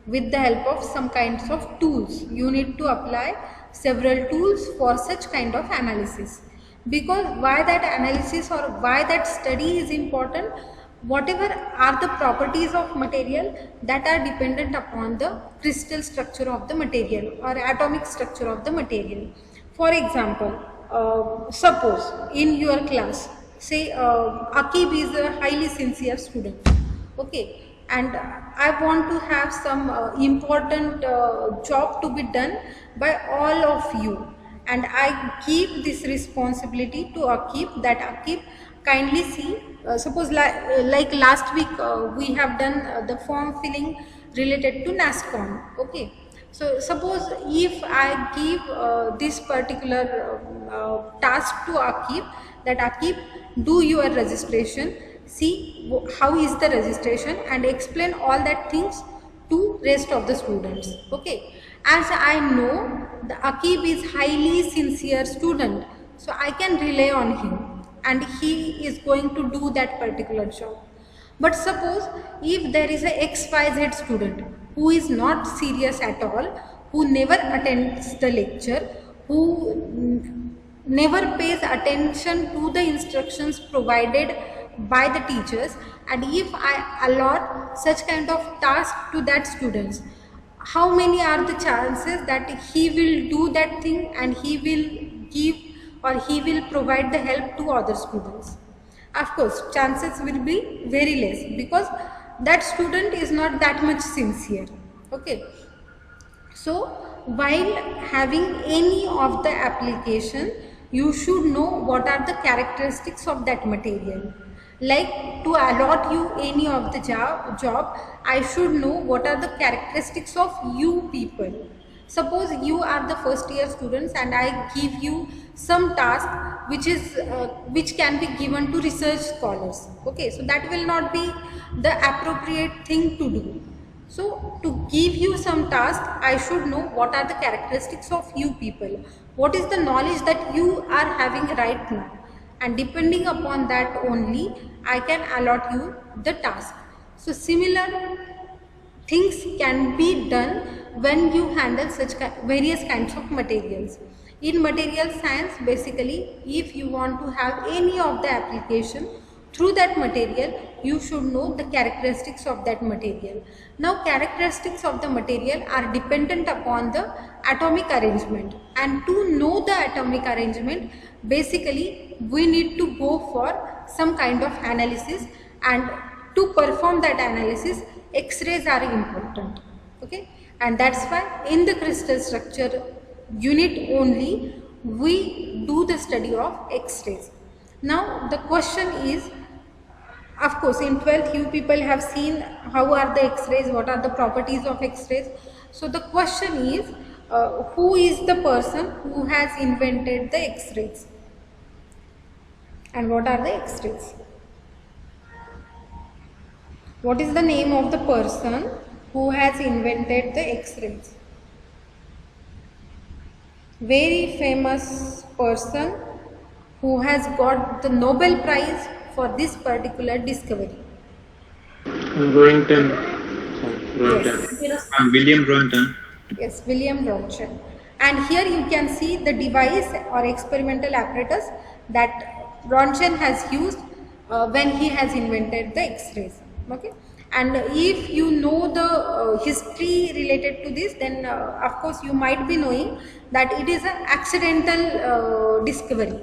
with the help of some kinds of tools. You need to apply several tools for such kind of analysis. Because why that analysis or why that study is important? Whatever are the properties of material that are dependent upon the crystal structure of the material or atomic structure of the material. For example, suppose in your class, say Akib is a highly sincere student. Okay, and I want to have some important job to be done by all of you, and I give this responsibility to Akib, that Akib kindly see, suppose like last week we have done the form filling related to NASCOM. Okay, so suppose if I give this particular task to Akib, that Akib, do your registration, see how is the registration, and explain all that things to rest of the students. Okay, as I know the Akib is highly sincere student, so I can rely on him and he is going to do that particular job. But suppose if there is a XYZ student who is not serious at all, who never attends the lecture, who never pays attention to the instructions provided by the teachers, and if I allot such kind of task to that students, how many are the chances that he will do that thing and he will give or he will provide the help to other students? Of course, chances will be very less, because that student is not that much sincere. Okay, so while having any of the application, you should know what are the characteristics of that material. Like to allot you any of the job, I should know what are the characteristics of you people. Suppose you are the first year students and I give you some task which can be given to research scholars. Okay, so that will not be the appropriate thing to do. So to give you some task, I should know what are the characteristics of you people, what is the knowledge that you are having right now, and depending upon that only I can allot you the task. So similar things can be done when you handle such various kinds of materials. In material science, basically, if you want to have any of the application through that material, you should know the characteristics of that material. Now, characteristics of the material are dependent upon the atomic arrangement, and to know the atomic arrangement, basically we need to go for some kind of analysis, and to perform that analysis, X-rays are important. Okay, and that's why in the crystal structure unit only we do the study of X-rays. Now the question is, of course in 12th you people have seen how are the X-rays, what are the properties of X-rays. So the question is, who is the person who has invented the X-rays, and what are the X-rays? What is the name of the person who has invented the X-rays? Very famous person who has got the Nobel Prize for this particular discovery. Roentgen. Yes. William Roentgen. Yes, William Roentgen. And here you can see the device or experimental apparatus that Roentgen has used when he has invented the X-rays. Okay, and if you know the history related to this, then of course you might be knowing that it is an accidental discovery.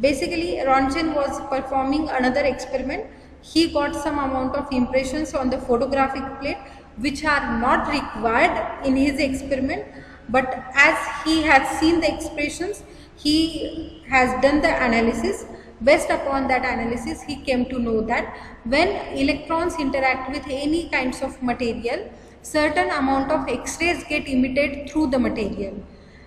Basically, Roentgen was performing another experiment. He got some amount of impressions on the photographic plate which are not required in his experiment, but as he has seen the expressions, he has done the analysis. Based upon that analysis, he came to know that when electrons interact with any kinds of material, certain amount of X-rays get emitted through the material.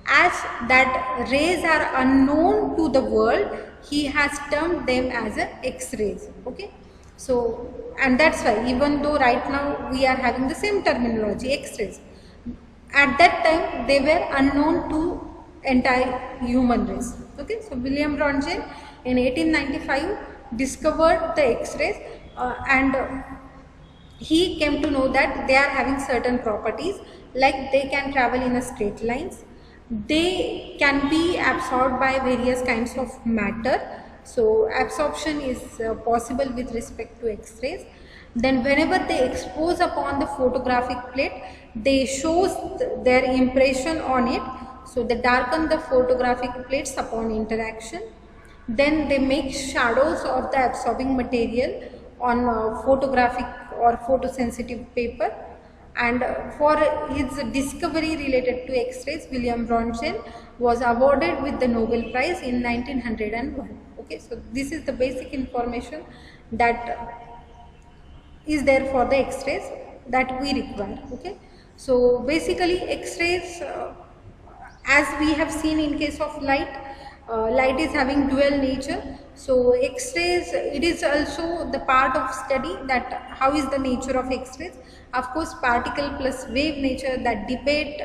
As that rays are unknown to the world, he has termed them as X-rays. Okay, so and that's why even though right now we are having the same terminology, X-rays, at that time they were unknown to entire human race. Okay, so William Roentgen in 1895 discovered the X-rays and he came to know that they are having certain properties, like they can travel in a straight lines, they can be absorbed by various kinds of matter, so absorption is possible with respect to X-rays. Then whenever they expose upon the photographic plate, they shows their impression on it, so they darken the photographic plates upon interaction. Then they make shadows of the absorbing material on photographic or photosensitive paper. And for his discovery related to X-rays, William Röntgen was awarded with the Nobel Prize in 1901. Okay, so this is the basic information that is there for the X-rays that we require. Okay, so basically X-rays, as we have seen in case of light, light is having dual nature. So X-rays, it is also the part of study that how is the nature of X-rays. Of course, particle plus wave nature, that debate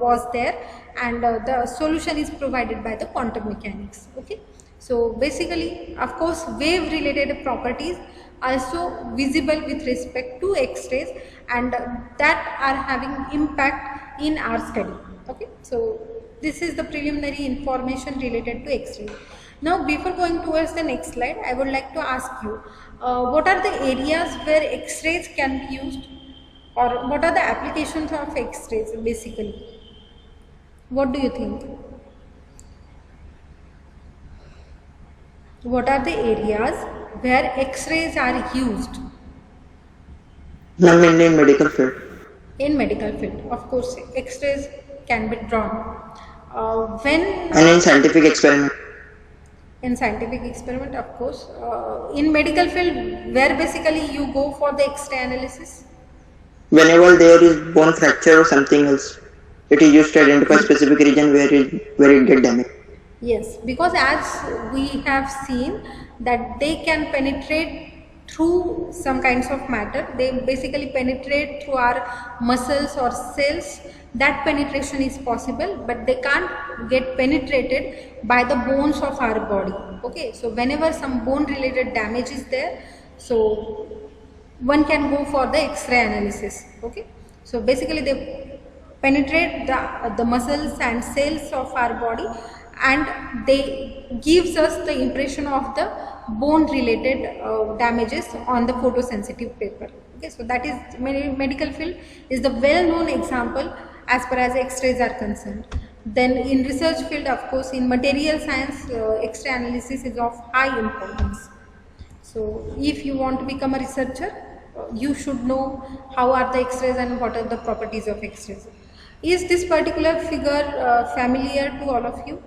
was there, and the solution is provided by the quantum mechanics. Okay, so basically, of course, wave related properties also visible with respect to X-rays, and that are having impact in our study. Okay, so this is the preliminary information related to X-ray. Now, before going towards the next slide, I would like to ask you, what are the areas where X-rays can be used, or what are the applications of X-rays basically? What do you think? What are the areas where X-rays are used? Ma'am, in medical field. In medical field, of course, X-rays can be drawn. When And in scientific experiment. in scientific experiment, of course, in medical field, where basically you go for the X-ray analysis. Whenever there is bone fracture or something else, it is used to identify specific region where it get damaged. Yes, because as we have seen that they can penetrate through some kinds of matter. They basically penetrate through our muscles or cells. That penetration is possible, but they can't get penetrated by the bones of our body. Okay, so whenever some bone related damage is there, so one can go for the X-ray analysis. Okay, so basically they penetrate the muscles and cells of our body, and they gives us the impression of the bone related damages on the photosensitive paper. Okay, so that is medical field is the well known example as far as X-rays are concerned. Then in research field, of course, in material science, X-ray analysis is of high importance. So if you want to become a researcher, you should know how are the X-rays and what are the properties of X-rays. Is this particular figure familiar to all of you?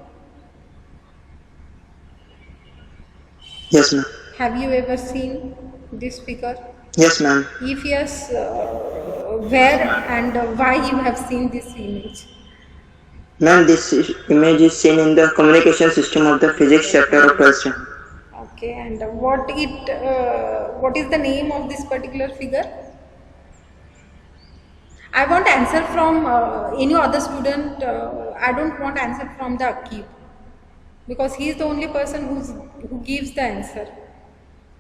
Yes, ma'am. Have you ever seen this figure? Yes, ma'am. If yes, where and why you have seen this image? Ma'am, this image is seen in the communication system of the physics chapter of 12th standard. Okay, and what is the name of this particular figure? I want answer from any other student. I don't want answer from the Akib, because he is the only person who gives the answer.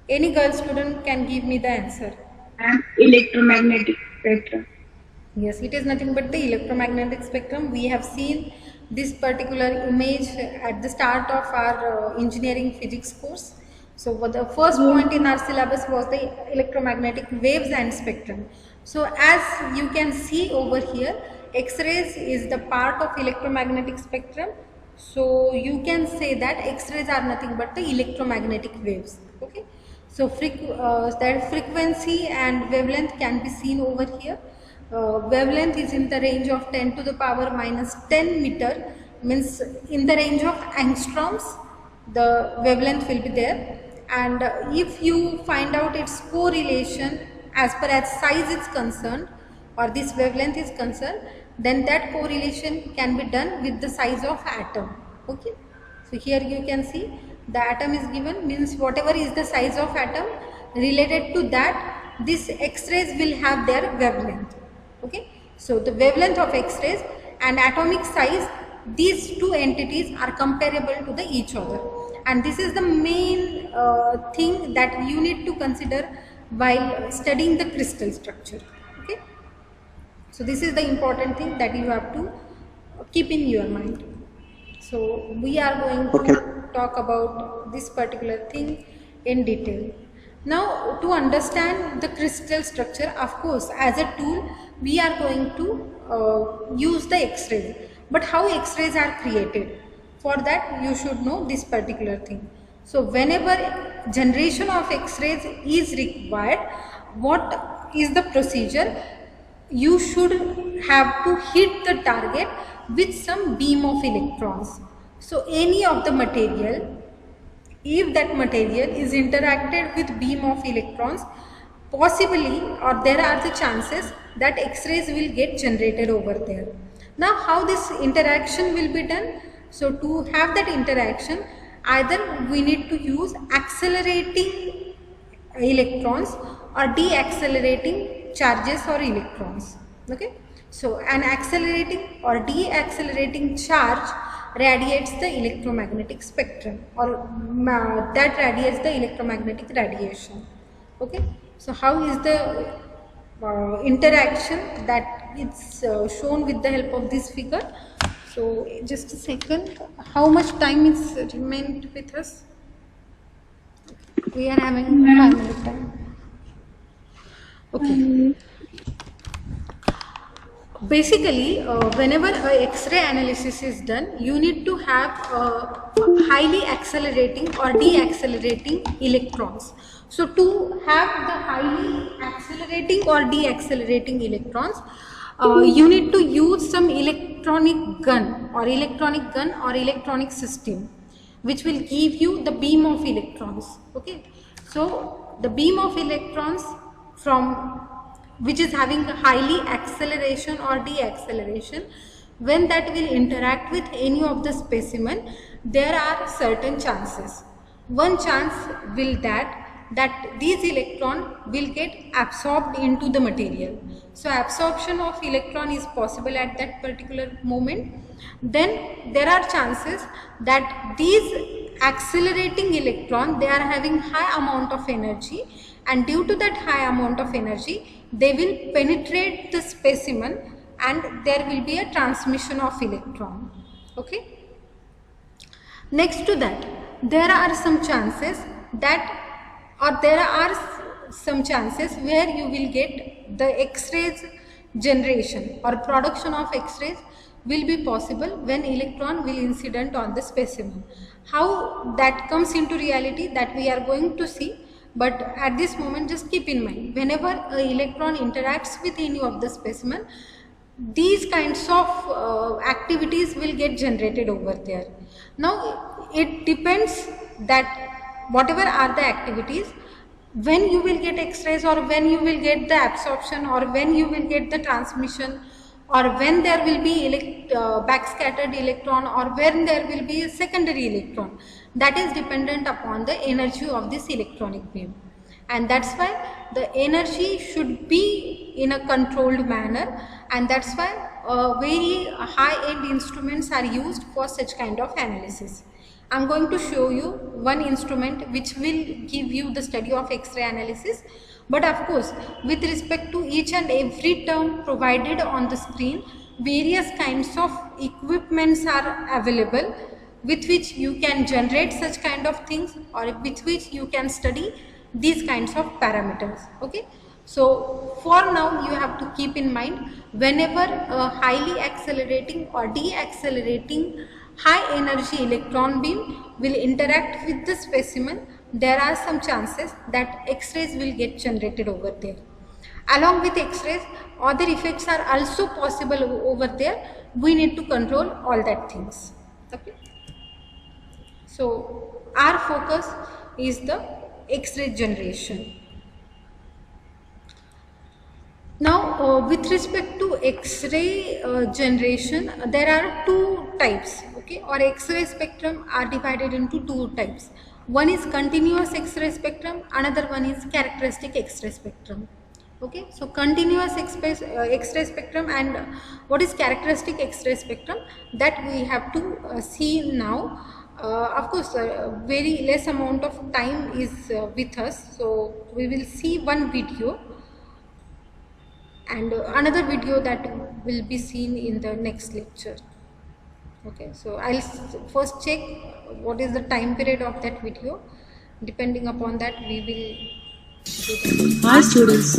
Any girl student can give me the answer. And electromagnetic spectrum. Yes, it is nothing but the electromagnetic spectrum. We have seen this particular image at the start of our engineering physics course. So the first point in our syllabus was the electromagnetic waves and spectrum. So as you can see over here, X-rays is the part of electromagnetic spectrum. So you can say that X-rays are nothing but the electromagnetic waves. Okay. So that frequency and wavelength can be seen over here. Wavelength is in the range of 10 to the power minus 10 meter, means in the range of angstroms the wavelength will be there. And if you find out its correlation as per as size is concerned, or this wavelength is concerned, then that correlation can be done with the size of atom. Okay, so here you can see the atom is given, means whatever is the size of atom, related to that this X-rays will have their wavelength. Okay, so the wavelength of X-rays and atomic size, these two entities are comparable to the each other, and this is the main thing that you need to consider while studying the crystal structure. Okay, so this is the important thing that you have to keep in your mind. So we are going to talk about this particular thing in detail. Now, to understand the crystal structure, of course, as a tool, we are going to use the X-rays. But how X-rays are created? For that, you should know this particular thing. So, whenever generation of X-rays is required, what is the procedure. You should have to hit the target with some beam of electrons. So any of the material, if that material is interacted with beam of electrons, possibly, or there are the chances that X-rays will get generated over there. Now how this interaction will be done? So to have that interaction, either we need to use accelerating electrons or deaccelerating charges or electrons. Okay, so an accelerating or deaccelerating charge radiates the electromagnetic spectrum, or that radiates the electromagnetic radiation. Okay, so how is the interaction? That it's shown with the help of this figure. So just a second, how much time is remained with us? We are having 5 minutes time. Okay. Basically, whenever a X-ray analysis is done, you need to have highly accelerating or deaccelerating electrons. So to have the highly accelerating or deaccelerating electrons, you need to use some electronic gun or electronic system, which will give you the beam of electrons. Okay, so the beam of electrons from which is having a highly acceleration or deacceleration, when that will interact with any of the specimen, there are certain chances. One chance will that these electron will get absorbed into the material. So absorption of electron is possible at that particular moment. Then there are chances that these accelerating electron, they are having high amount of energy, and due to that high amount of energy, they will penetrate the specimen and there will be a transmission of electron. Okay. Next to that, there are some chances that, or there are some chances where you will get the X-rays generation or production of X-rays will be possible when electron will incident on the specimen. How that comes into reality, that we are going to see. But at this moment, just keep in mind, whenever an electron interacts with any of the specimen, these kinds of activities will get generated over there. Now it depends that whatever are the activities, when you will get X-rays, or when you will get the absorption, or when you will get the transmission, or when there will be backscattered electron, or when there will be a secondary electron, that is dependent upon the energy of this electronic beam. And that's why the energy should be in a controlled manner, and that's why very high-end instruments are used for such kind of analysis. I'm going to show you one instrument which will give you the study of X-ray analysis. But of course, with respect to each and every term provided on the screen, various kinds of equipments are available with which you can generate such kind of things, or with which you can study these kinds of parameters. Okay, so for now you have to keep in mind, whenever a highly accelerating or deaccelerating high energy electron beam will interact with the specimen, there are some chances that X-rays will get generated over there. Along with X-rays, other effects are also possible over there. We need to control all that things. Okay. So our focus is the X-ray generation. Now with respect to X-ray generation, there are two types. Okay, or X-ray spectrum are divided into two types. One is continuous X-ray spectrum, another one is characteristic X-ray spectrum. Okay, so continuous X-ray spectrum and what is characteristic X-ray spectrum, that we have to see now. Of course, very less amount of time is with us, so we will see one video and another video that will be seen in the next lecture. Okay, so I'll first check what is the time period of that video. Depending upon that, we will do that. Our students,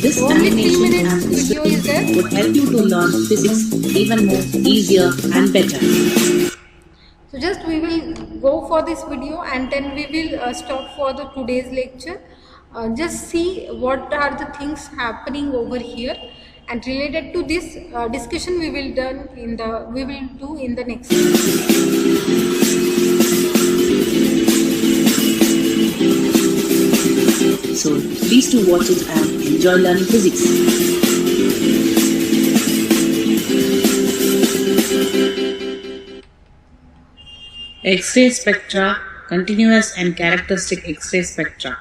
this Only 3 animation minutes and this video is there. would help you to learn physics even more easier and better. So just we will go for this video and then we will stop for the today's lecture. just see what are the things happening over here, and related to this discussion we will do in the next. So please do watch it and enjoy learning physics. X-ray spectra, continuous and characteristic X-ray spectra.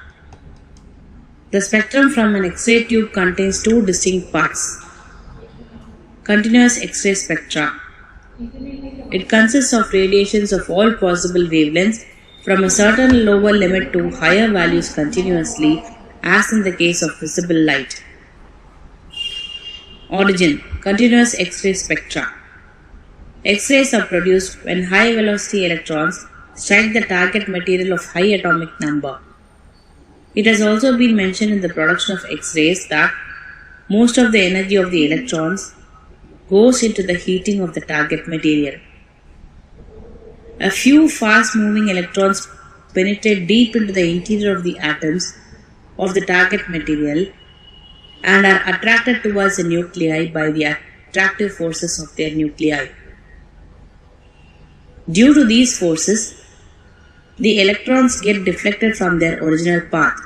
The spectrum from an X-ray tube contains two distinct parts. Continuous X-ray spectra. It consists of radiations of all possible wavelengths from a certain lower limit to higher values continuously, as in the case of visible light. Origin: continuous X-ray spectra. X-rays are produced when high-velocity electrons strike the target material of high atomic number. It has also been mentioned in the production of X-rays that most of the energy of the electrons goes into the heating of the target material. A few fast-moving electrons penetrate deep into the interior of the atoms of the target material and are attracted towards the nuclei by the attractive forces of their nuclei. Due to these forces, the electrons get deflected from their original path.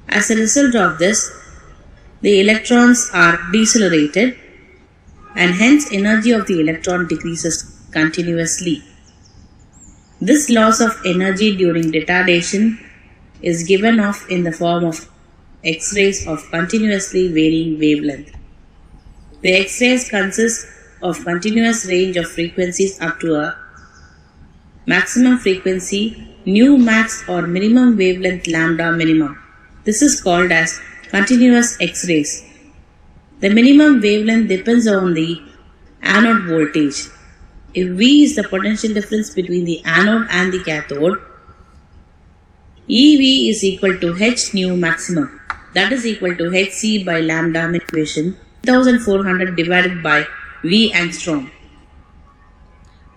As a result of this, the electrons are decelerated, and hence energy of the electron decreases continuously. This loss of energy during retardation is given off in the form of X-rays of continuously varying wavelength. The X-rays consist of continuous range of frequencies up to a maximum frequency nu max or minimum wavelength lambda minimum. This is called as continuous X-rays. The minimum wavelength depends on the anode voltage. If V is the potential difference between the anode and the cathode, EV is equal to h nu maximum, that is equal to hc by lambda min equation 1400 divided by V angstrom.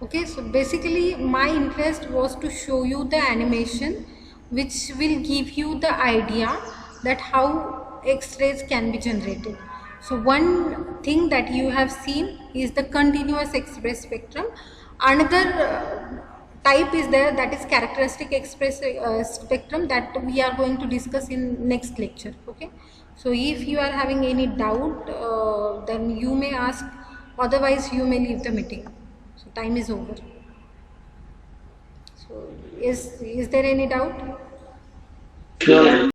Okay, so basically my interest was to show you the animation which will give you the idea that how X-rays can be generated. So one thing that you have seen is the continuous X-ray spectrum. Another type is there, that is characteristic X-ray spectrum, that we are going to discuss in next lecture. Okay, so if you are having any doubt, then you may ask, otherwise you may leave the meeting. So time is over. So is there any doubt? No.